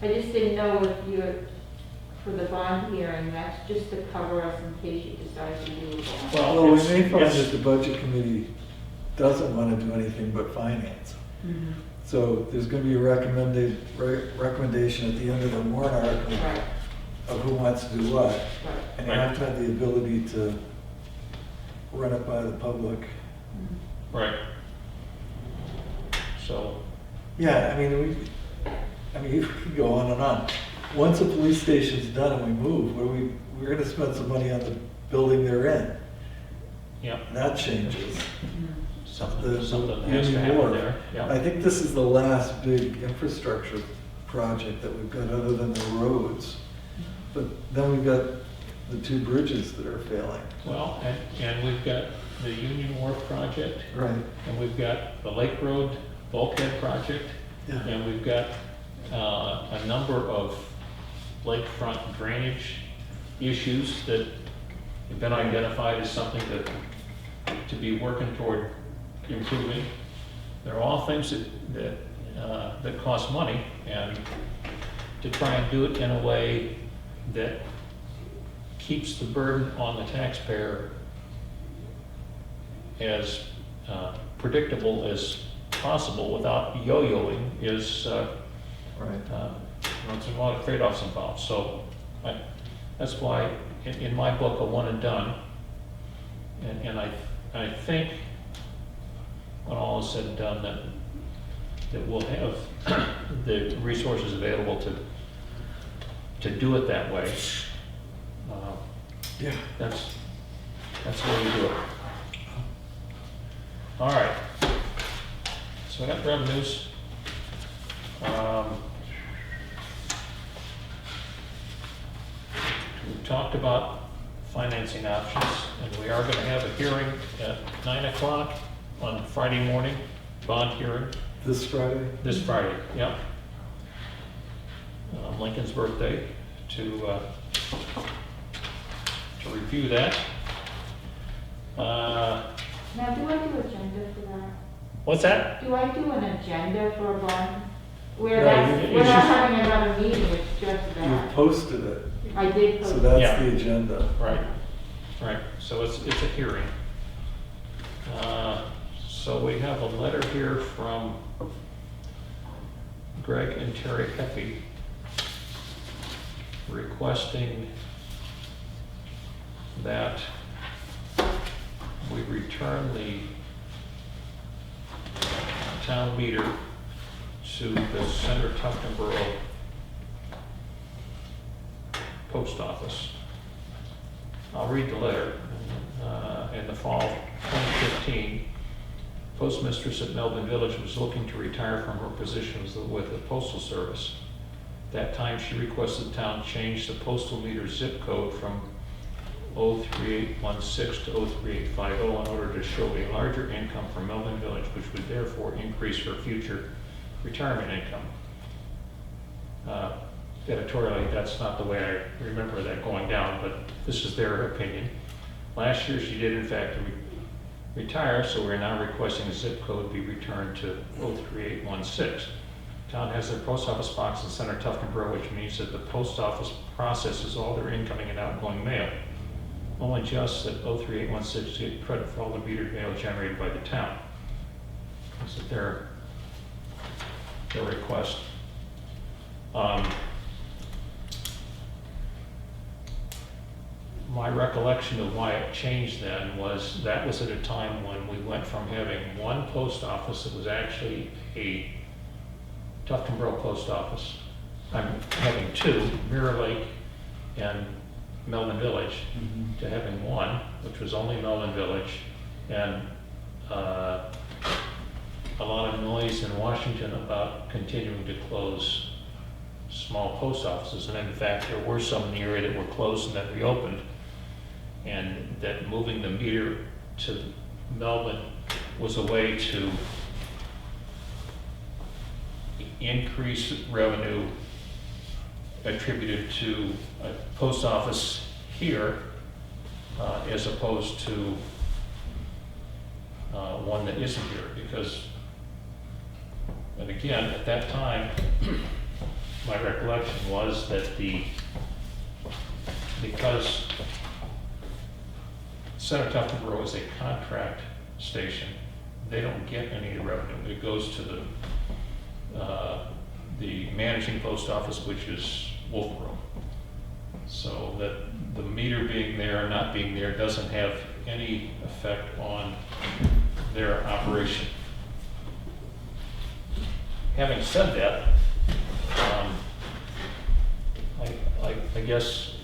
I just didn't know if you're, for the bond hearing, that's just to cover us in case you decide to do a bond. Well, we may find it's- that the budget committee doesn't want to do anything but finance. Mhm. So there's going to be a recommendation at the end of the warrant article Right, of who wants to do what. right. And you have to have the ability to run it by the public. Right. So, Yeah, you could go on and on. Once a police station's done and we move, we're gonna spend some money on the building they're in. yeah, And that changes. something The has to Union happen Wharf. there, I yeah. think this is the last big infrastructure project that we've got other than the roads. But then we've got the two bridges that are failing. Well, and we've got the Union Wharf project, Right. and we've got the Lake Road bulkhead project, Yeah. and we've got a number of lakefront drainage issues that have been identified as something to be working toward improving. They're all things that cost money, and to try and do it in a way that keeps the burden on the taxpayer as predictable as possible without yo-yoing is, Right. there's a lot of trade-offs involved. So that's why, in my book, a one and done, and I think, when all is said and done, that we'll have the resources available to do it that way. Yeah. That's the way we do it. All right. So I got revenues. We talked about financing options, and we are going to have a hearing at 9 o'clock on Friday morning, bond hearing, This Friday? this Friday, yep. Lincoln's birthday, to review that. Now, do I do agenda for that? What's that? Do I do an agenda for a bond? Where No, that's, you we're not should- having another meeting, it's just You've that. posted it, I did so put, that's Yeah. the agenda. Right, so it's a hearing. So we have a letter here from Greg and Terry Heppy requesting that we return the town meter to the Center Tufton Borough Post Office. I'll read the letter. In the fall of 2015, postmistress at Melbourne Village was looking to retire from her position with the Postal Service. At that time, she requested the town change the postal meter zip code from 03816 to 03850 in order to show a larger income for Melbourne Village, which would therefore increase her future retirement income. Editorially, that's not the way I remember that going down, but this is their opinion. Last year, she did in fact retire, so we're now requesting the zip code be returned to 03816. Town has their post office box in Center Tufton Borough, which means that the post office processes all their incoming and outgoing mail. Only just that 03816 get credit for all the metered mail generated by the town. This is their request. My recollection of why it changed then was that was at a time when we went from having one post office that was actually a Tufton Borough post office. I'm having two, Mirror Lake and Melbourne Village, to having one, which was only Melbourne Village, and a lot of noise in Washington about continuing to close small post offices, and in fact, there were some in the area that were closed and that reopened, and that moving the meter to Melbourne was a way to increase revenue attributed to a post office here as opposed to one that isn't here, because, and again, at that time, my recollection was that because Center Tuftonboro is a contract station, they don't get any revenue. It goes to the managing post office, which is Wolfboro. So that the meter being there or not being there doesn't have any effect on their operation. Having said that, I guess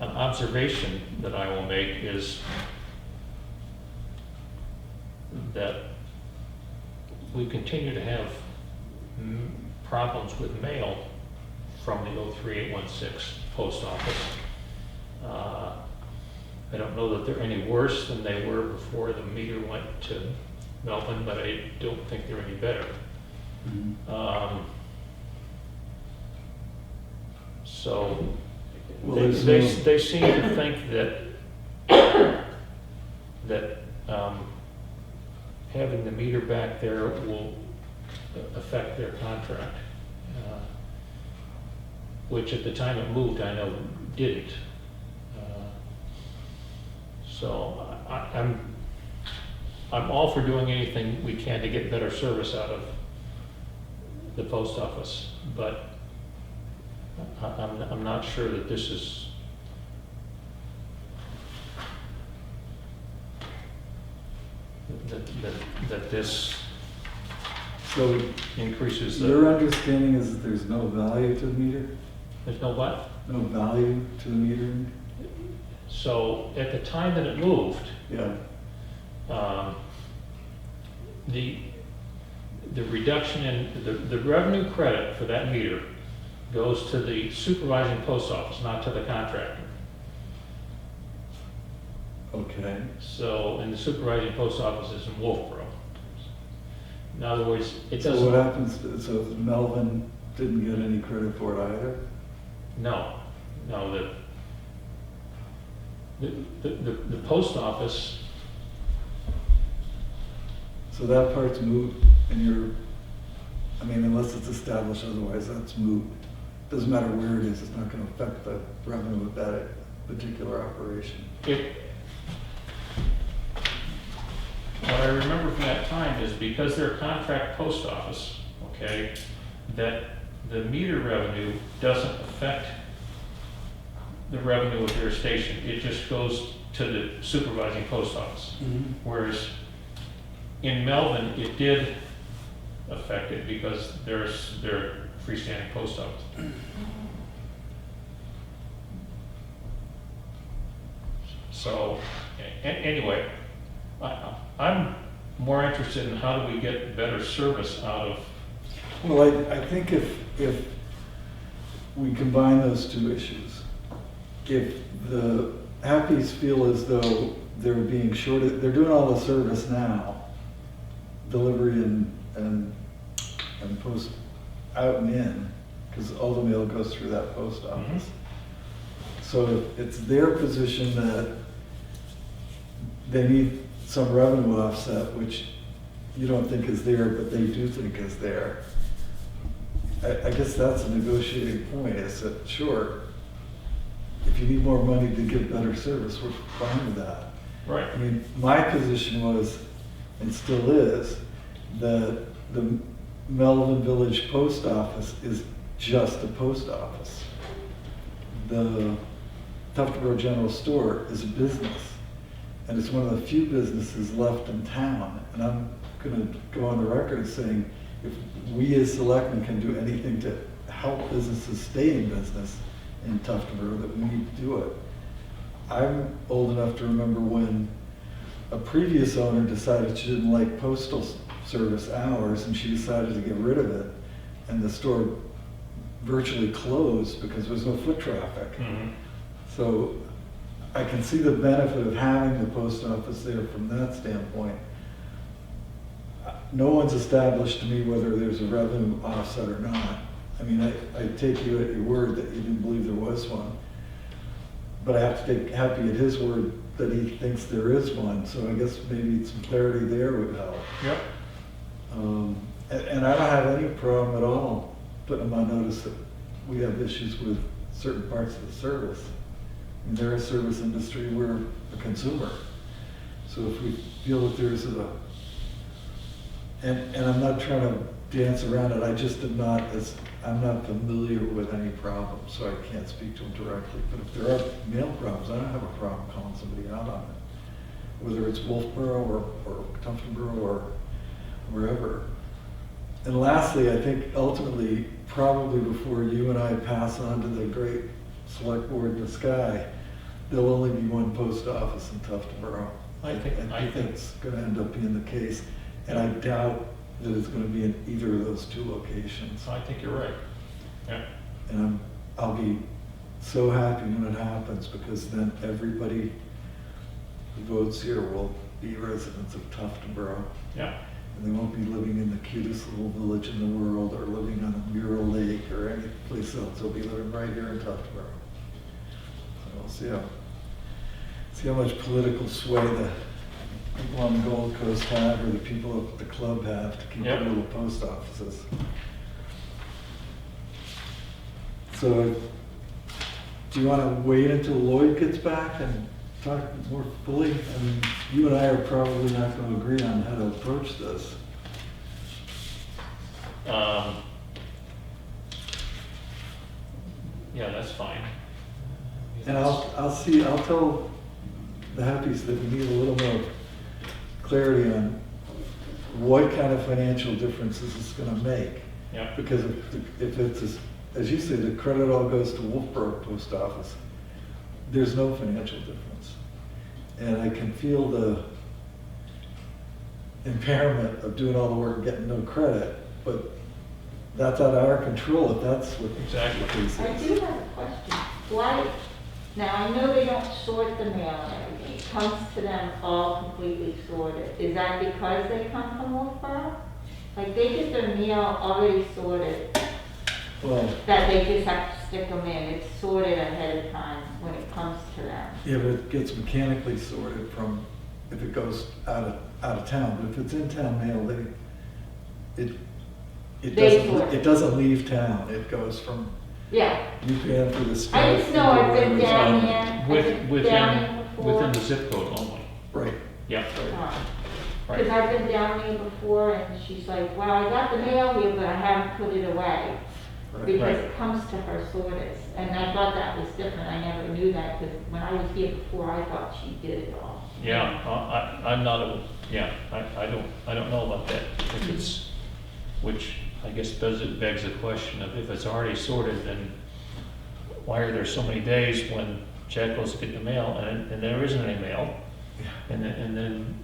an observation that I will make is that we continue to have problems with mail from the 03816 post office. I don't know that they're any worse than they were before the meter went to Melbourne, but I don't think they're any better. So Well, they seem to think that having the meter back there will affect their contract, which at the time it moved, I know didn't. So I'm all for doing anything we can to get better service out of the post office, but I'm not sure that this is that this So increases your the. understanding is that there's no value to the meter? There's no what? No value to the metering? So at the time that it moved, Yeah. The reduction in the revenue credit for that meter goes to the supervising post office, not to the contractor. Okay. So, and the supervising post office is in Wolfboro. In other words, it So what doesn't, happens, so Melvin didn't get any credit for it either? no, the post office, So that part's moot, and I mean, unless it's established otherwise, that's moot. Doesn't matter where it is, it's not gonna affect the revenue of that particular operation. what I remember from that time is because they're a contract post office, okay, that the meter revenue doesn't affect the revenue of their station. It just goes to the supervising post office. Whereas in Melbourne, it did affect it because they're a freestanding post office. So, anyway, I'm more interested in how do we get better service out of. Well, I think if we combine those two issues, if the Happies feel as though they're being shorted, they're doing all the service now, delivery and post out and in, because all the mail goes through that post office. So it's their position that they need some revenue offset, which you don't think is there, but they do think is there. I guess that's a negotiating point, is that, sure, if you need more money to give better service, we're fine with that. Right. I mean, my position was, and still is, that the Melvin Village Post Office is just a post office. The Tuftonboro General Store is a business, and it's one of the few businesses left in town. And I'm gonna go on the record saying, if we as selectmen can do anything to help businesses stay in business in Tuftonboro, that we need to do it. I'm old enough to remember when a previous owner decided she didn't like postal service hours, and she decided to get rid of it. And the store virtually closed because there was no foot traffic. Mhm. So I can see the benefit of having the post office there from that standpoint. No one's established to me whether there's a revenue offset or not. I mean, I take you at your word that you didn't believe there was one. But I have to take Happy at his word that he thinks there is one, so I guess maybe some clarity there would help. Yep. And I don't have any problem at all putting them on notice that we have issues with certain parts of the service. I mean, they're a service industry, we're a consumer. So if we feel that there's and I'm not trying to dance around it, I just am not I'm not familiar with any problems, so I can't speak to them directly. But if there are mail problems, I don't have a problem calling somebody out on it. Whether it's Wolfboro or Tuftonboro or wherever. And lastly, I think ultimately, probably before you and I pass on to the great select board in the sky, there'll only be one post office in Tuftonboro. I think that's gonna end up being the case, and I doubt that it's gonna be in either of those two locations. I think you're right. Yeah. And I'll be so happy when it happens, because then everybody who votes here will be residents of Tuftonboro. Yeah. And they won't be living in the cutest little village in the world, or living on a Mural Lake, or any place else. They'll be living right here in Tuftonboro. So we'll see how much political sway the people on the Gold Coast have, or the people at the club have, to keep Yep. their little post offices. So, do you want to wait until Lloyd gets back and talk more fully? I mean, you and I are probably not going to agree on how to approach this. Yeah, that's fine. And I'll tell the Happies that we need a little more clarity on what kind of financial differences it's going to make. Yeah. Because if it's, as you say, the credit all goes to Wolfboro Post Office, there's no financial difference. And I can feel the impairment of doing all the work and getting no credit, but that's out of our control if that's what Exactly. the case I is. do have a question. Why, now I know they don't sort the mail and everything. It comes to them all completely sorted. Is that because they come from Wolfboro? Like they get their mail already sorted, Well, that they just have to stick them in. It's sorted ahead of time when it comes to them. if it gets mechanically sorted from, if it goes out of town, but if it's in town mail, it doesn't leave town. It goes from Yeah. UPN for the state. I just know I've been down here. I've been down here before. Within the zip code only. Right. Yeah. Because Right. I've been down here before, and she's like, well, I got the mail here, but I haven't put it away. Right. Because Right. it comes to her sorted. And I thought that was different. I never knew that, because when I was here before, I thought she did it all. Yeah, I'm not I don't know about that. If it's, which I guess begs the question of if it's already sorted, then why are there so many days when Jack goes to get the mail and there isn't any mail? And then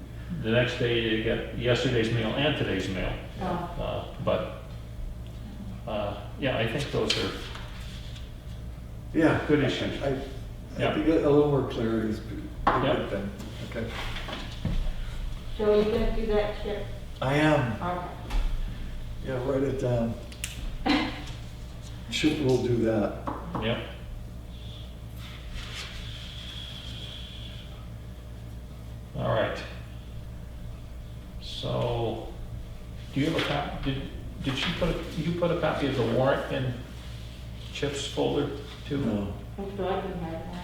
the next day you get yesterday's mail and today's mail. Oh. Yeah, I think those are Yeah. good issues. I Yeah. think a little more clarity is a Yeah. good thing. Okay. So are you gonna do that, Chip? I am. Okay. Yeah, write it down. Chip will do that. Yep. All right. So, do you have a copy, did you put a copy of the warrant in Chip's folder too? No, I thought you had one.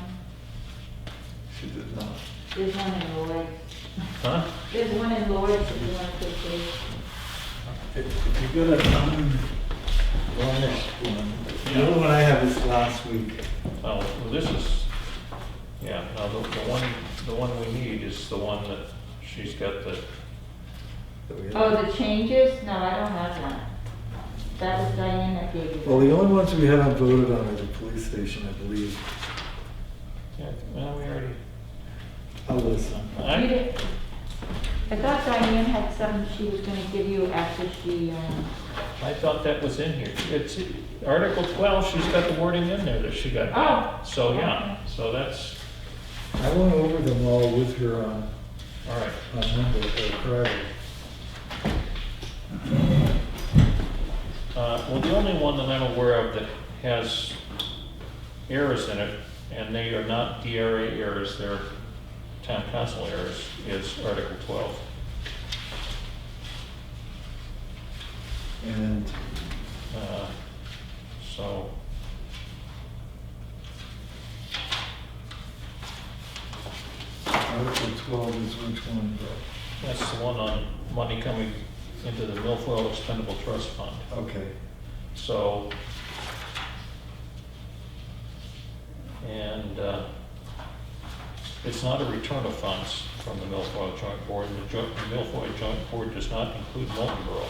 she did not. There's one in Lloyd's. Huh? There's one in Lloyd's if you want to see. If you got a varnished one, the other one I have is last week. Oh, well, this is, yeah, no, the one we need is the one that she's got the, that we have. Oh, the changes? No, I don't have one. That was Diane that gave you. Well, the only ones we haven't voted on are the police station, I believe. yeah, well, we already, I'll listen. You didn't- I thought Diane had something she was gonna give you after she, I thought that was in here. It's Article 12, she's got the wording in there that she got. Oh. So, yeah, so that's, I went over them all with her on all right. Monday or Friday. Well, the only one that I'm aware of that has errors in it, and they are not DRA errors, they're town council errors, is Article 12. And So, Article 12 is which one, Bill? that's the one on money coming into the Milfoil Expendable Trust Fund. Okay, So, and it's not a return of funds from the Milfoil Joint Board. The Milfoil Joint Board does not include Molten Borough.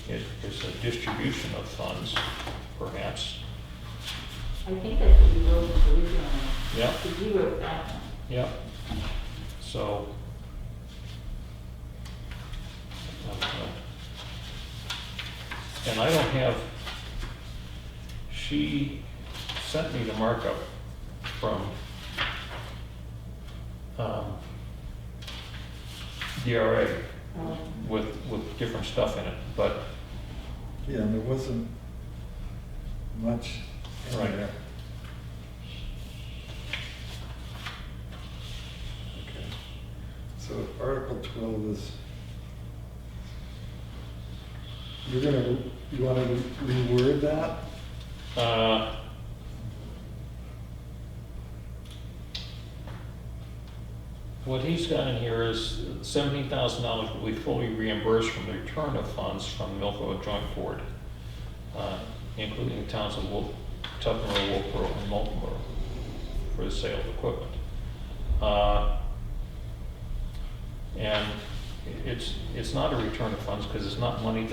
It is a distribution of funds, perhaps. I think that's what you wrote originally. Yeah, Because you wrote that one. yeah. So, and I don't have, she sent me the markup from DRA with different stuff in it, but yeah, and there wasn't much in Right. there. Okay, so Article 12 is, you want to reword that? what he's got in here is $17,000 will be fully reimbursed from the return of funds from the Milfoil Joint Board, including the towns of Tufnboro, Wolfboro, and Moultonboro for the sale of equipment. And it's not a return of funds because it's not money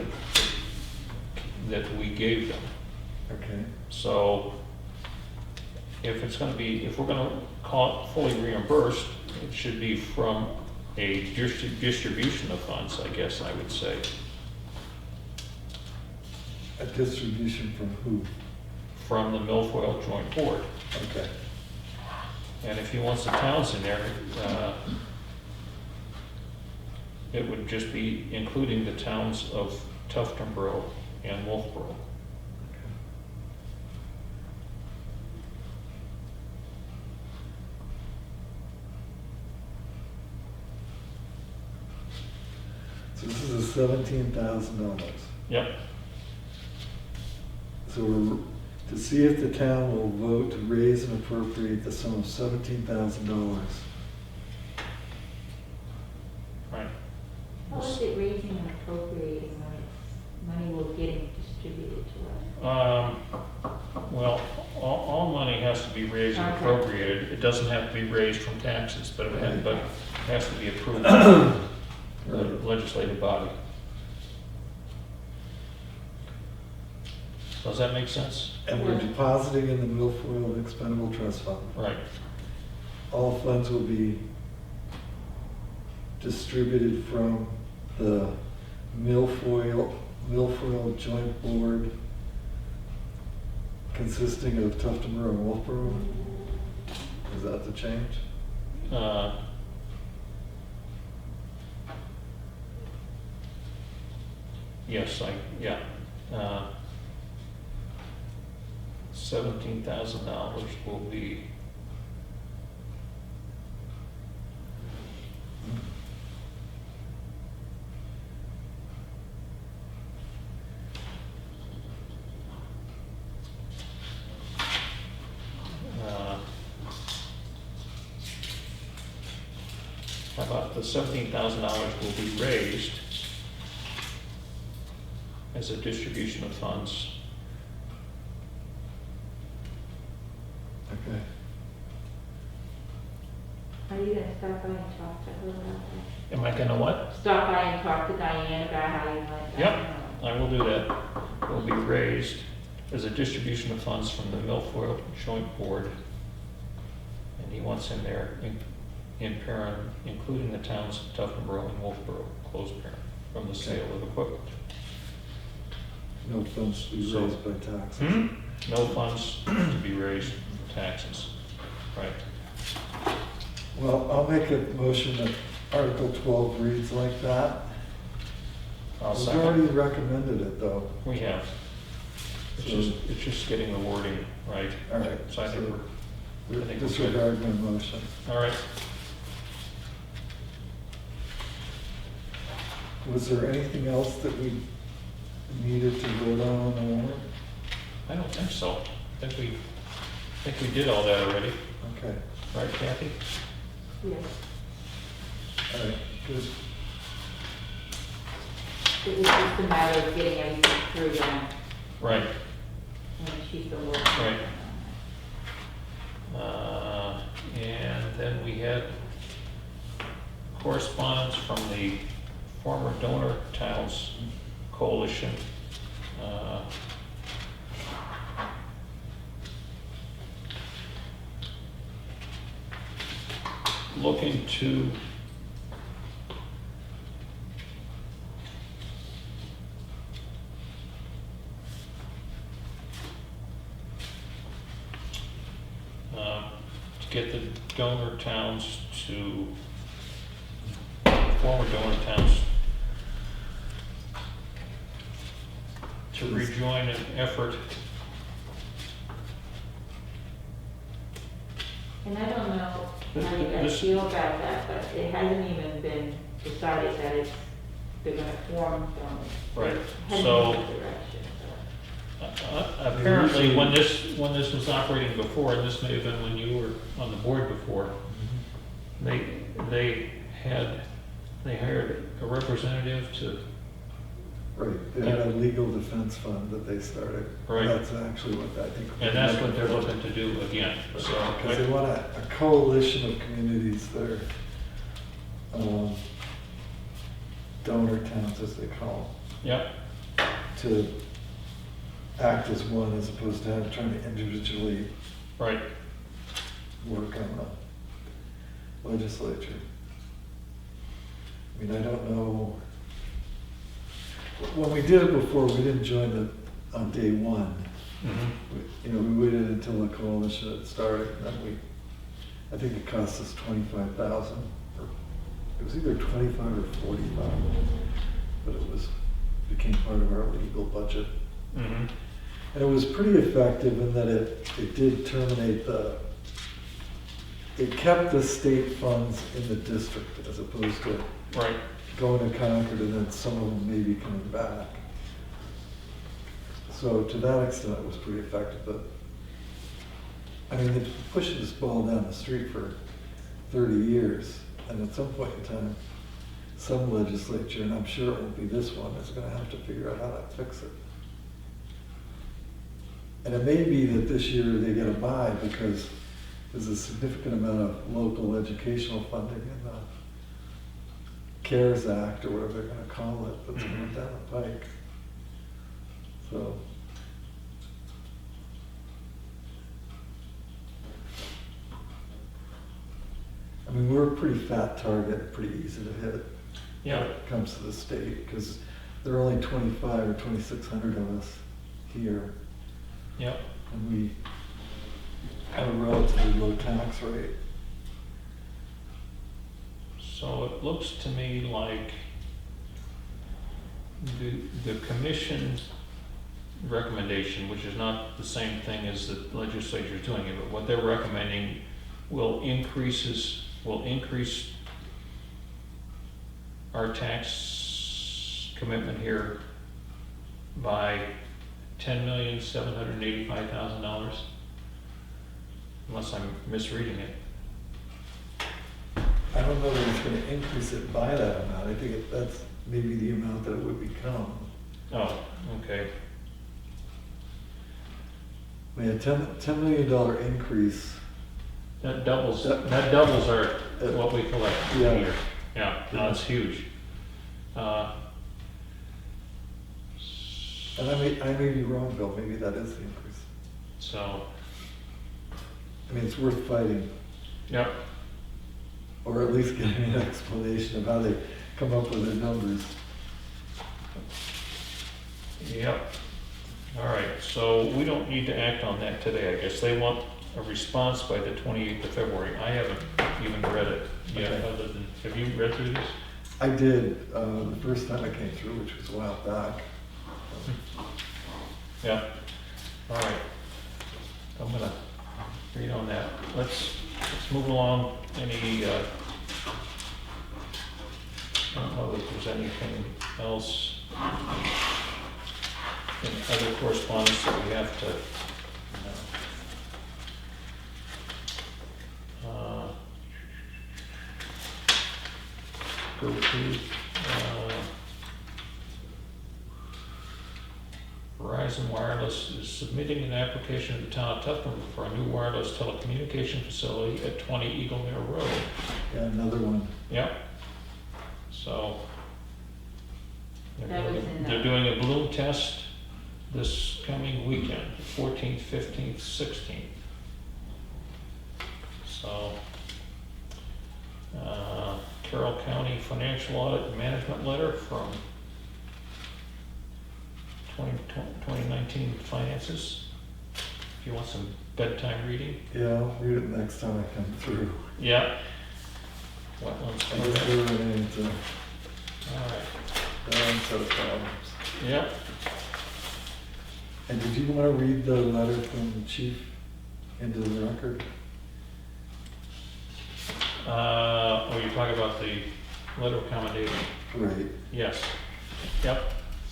that we gave them. Okay, So if we're gonna call it fully reimbursed, it should be from a distribution of funds, I guess I would say. a distribution from who? From the Milfoil Joint Board. Okay, And if he wants the towns in there, it would just be including the towns of Tuftonboro and Wolfboro. so this is a $17,000. Yep, So we're, to see if the town will vote to raise and appropriate the sum of $17,000. right. How is it raising and appropriating money we're getting distributed to us? Well, all money has to be raised and Okay. appropriated. It doesn't have to be raised from taxes, but it has to be approved by the legislative body. Does that make sense? And we're depositing in the Milfoil Expendable Trust Fund. Right. All funds will be distributed from the Milfoil Joint Board consisting of Tuftonboro and Wolfboro. Is that the change? Yes, yeah. $17,000 will be how about the $17,000 will be raised as a distribution of funds. Okay. Are you gonna stop by and talk to her about that? Am I gonna what? Stop by and talk to Diane about how you want that? Yep, I will do that. Will be raised as a distribution of funds from the Milfoil Joint Board. And he wants in there, in parent, including the towns of Tufton, Berlin, Wolfboro, close parent, from the sale of equipment. No funds to be So- raised by taxes. No funds to be raised from taxes, right? Well, I'll make a motion that Article 12 reads like that. I'll We've second. already recommended it, though. We have. It's just getting the wording right. All right, So I think so we're, I think we're good. disregard my motion. All right. Was there anything else that we needed to vote on the warrant? I don't think so. I think we did all that already, Okay, right, Kathy? Yes. all right, good. It was just a matter of getting everything through then, Right, and she's still working. right. And then we had correspondence from the former donor towns coalition. Looking to get the donor towns to, former donor towns to rejoin an effort. And I don't know how you guys This- feel about that, but it hasn't even been decided that it's, they're gonna form from. Right, Heading so- in that direction, Apparently, when this was operating before, and this may have been when you were on the board before, they hired a representative to, Right, they had a legal defense fund that they started. Right. That's actually what I think. and that's what they're looking to do again, so. Because they want a coalition of communities that are donor towns, as they call Yep, them, to act as one as opposed to trying to individually right, work on the legislature. I mean, I don't know. When we did it before, we didn't join it on day one. mhm, We waited until the coalition had started, and then I think it cost us 25,000. It was either 25 or 45, but became part of our legal budget. mhm, And it was pretty effective in that it did terminate it kept the state funds in the district as opposed to right, going to Concord and then some of them maybe coming back. So to that extent, it was pretty effective, but, I mean, they've been pushing this ball down the street for 30 years, and at some point in time, some legislature, and I'm sure it won't be this one, is gonna have to figure out how to fix it. And it may be that this year they get a buy because there's a significant amount of local educational funding in the CARES Act, or whatever they're gonna call it, that's coming down the pike. So. I mean, we're a pretty fat target, pretty easy to hit. yeah, When it comes to the state, because there are only 25 or 2,600 of us here, yep. and we have a relatively low tax rate. So it looks to me like the commission's recommendation, which is not the same thing as the legislature's doing it, but what they're recommending will increase our tax commitment here by $10,785,000, unless I'm misreading it. I don't know that it's gonna increase it by that amount, I think that's maybe the amount that it would become. Oh, okay, I mean, a $10 million increase, that doubles our, what we collect Yeah. here. Yeah, no, it's huge. and I may be wrong, Bill, maybe that is the increase. So, I mean, it's worth fighting. Yep. Or at least give me an explanation of how they come up with their numbers. Yep. All right, so we don't need to act on that today, I guess. They want a response by the 28th of February. I haven't even read it yet, Okay. other than, have you read through this? I did, the first time I came through, which was a while back. Yeah. All right. I'm gonna read on that. Let's move along. Any, I don't know if there's anything else in other correspondence that we have to, go to. Verizon Wireless is submitting an application to the town of Tuscany for a new wireless telecommunication facility at 20 Eagle Mere Road. Yeah, another one. Yep. So That was in they're the- doing a balloon test this coming weekend, 14th, 15th, 16th. So Carroll County Financial Audit and Management Letter from 2019 finances. If you want some bedtime reading. Yeah, I'll read it next time I come through. Yeah. Wetlands. I'll do it into All right. their own set of problems. Yep. And did you want to read the letter from the chief into the record? You're talking about the letter of commendation. Right. Yes. Yep.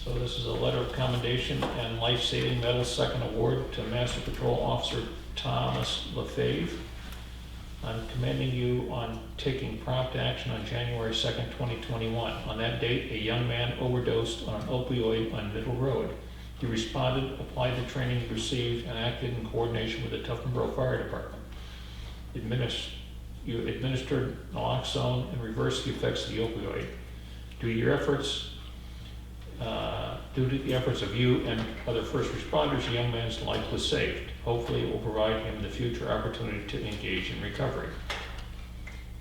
So this is a letter of commendation and life-saving medal second award to Master Patrol Officer Thomas Lefebvre. I'm commending you on taking prompt action on January 2nd, 2021. On that date, a young man overdosed on an opioid on Middle Road. You responded, applied the training you received, and acted in coordination with the Tufton Borough Fire Department. You administered naloxone and reversed the effects of the opioid. Due to the efforts of you and other first responders, the young man's life was saved. Hopefully, it will provide him the future opportunity to engage in recovery.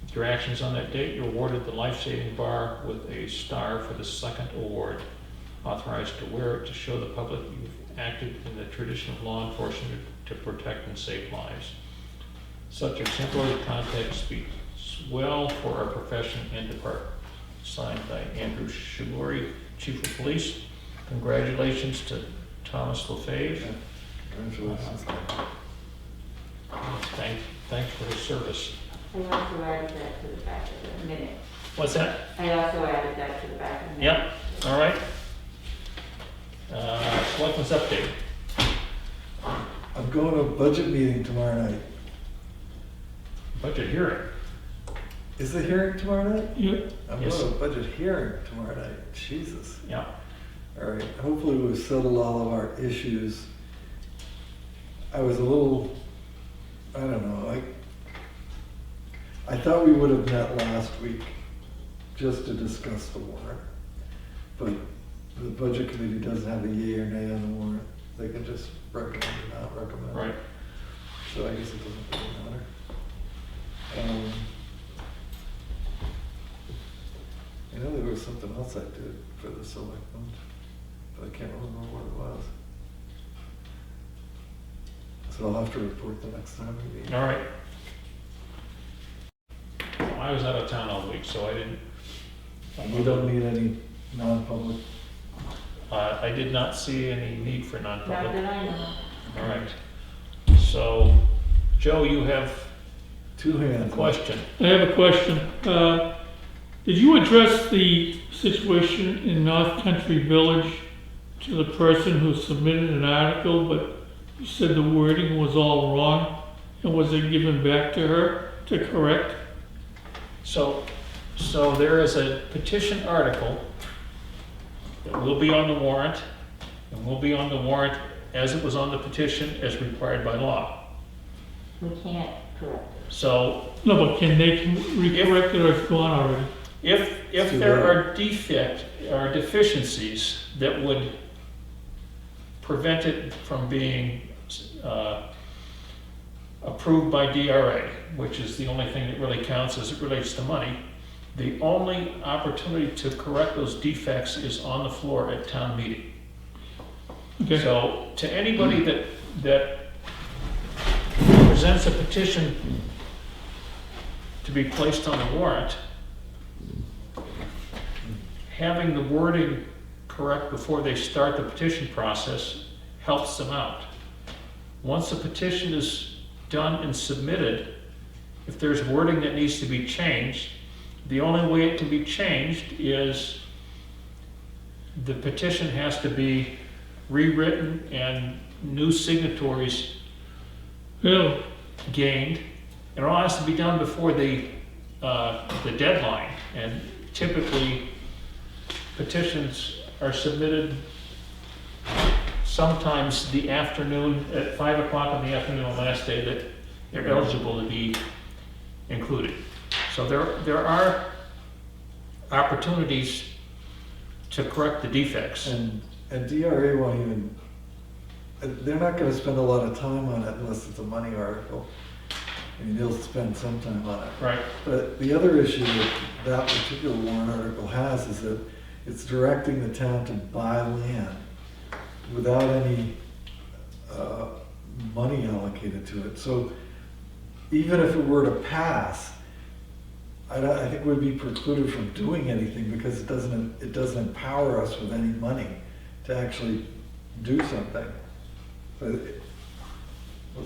With your actions on that date, you're awarded the life-saving bar with a star for the second award. Authorized to wear it to show the public you've acted in the tradition of law enforcement to protect and save lives. Such exemplary conduct speaks well for our profession and department. Signed by Andrew Shigori, Chief of Police. Congratulations to Thomas Lefebvre. Congratulations. Thanks for his service. I also added that to the back of the minute. What's that? I also added that to the back of the minute. Yep, all right. Selectmen's update. I'm going to a budget meeting tomorrow night. Budget hearing. Is the hearing tomorrow night? Yeah. I'm going Yes. to a budget hearing tomorrow night. Jesus. Yeah. All right, hopefully we've settled all of our issues. I was a little, I don't know, I thought we would have met last week just to discuss the warrant. But the budget committee doesn't have a yay or nay on the warrant. They can just recommend or not recommend. Right. So I guess it doesn't really matter. I know there was something else I did for the selectmen, but I can't remember what it was. So I'll have to report the next time we meet. All right. Well, I was out of town all week, so I didn't. We don't need any non-public. I did not see any need for Not non-public. that I know. All right. So, Joe, you have Two a hands. question. I have a question. Did you address the situation in North Country Village to the person who submitted an article, but you said the wording was all wrong? And was it given back to her to correct? So there is a petition article that will be on the warrant, and will be on the warrant as it was on the petition as required by law. We can't correct it. So No, but can they recorrect it or it's gone already? if there are deficiencies that would prevent it from being approved by DRA, which is the only thing that really counts as it relates to money, the only opportunity to correct those defects is on the floor at town meeting. Okay, So to anybody that presents a petition to be placed on the warrant, having the wording correct before they start the petition process helps them out. Once the petition is done and submitted, if there's wording that needs to be changed, the only way it can be changed is the petition has to be rewritten and new signatories really, gained. It all has to be done before the deadline, and typically petitions are submitted sometimes the afternoon, at 5 o'clock in the afternoon on the last day that they're eligible to be included. So there are opportunities to correct the defects. And DRA won't even, they're not gonna spend a lot of time on it unless it's a money article. I mean, they'll spend some time on it. Right. But the other issue that that particular warrant article has is that it's directing the town to buy land without any money allocated to it. So even if it were to pass, I think we'd be precluded from doing anything because it doesn't empower us with any money to actually do something. But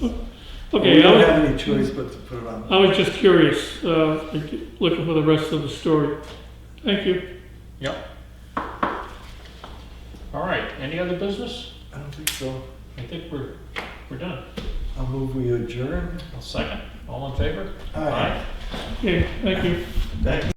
we okay, don't have any choice but to put it on. I was just curious, looking for the rest of the story. Thank you. Yep. All right, any other business? I don't think so. I think we're done. I'll move we adjourn. Second, all in favor? Aye. Okay, thank you. Thank you.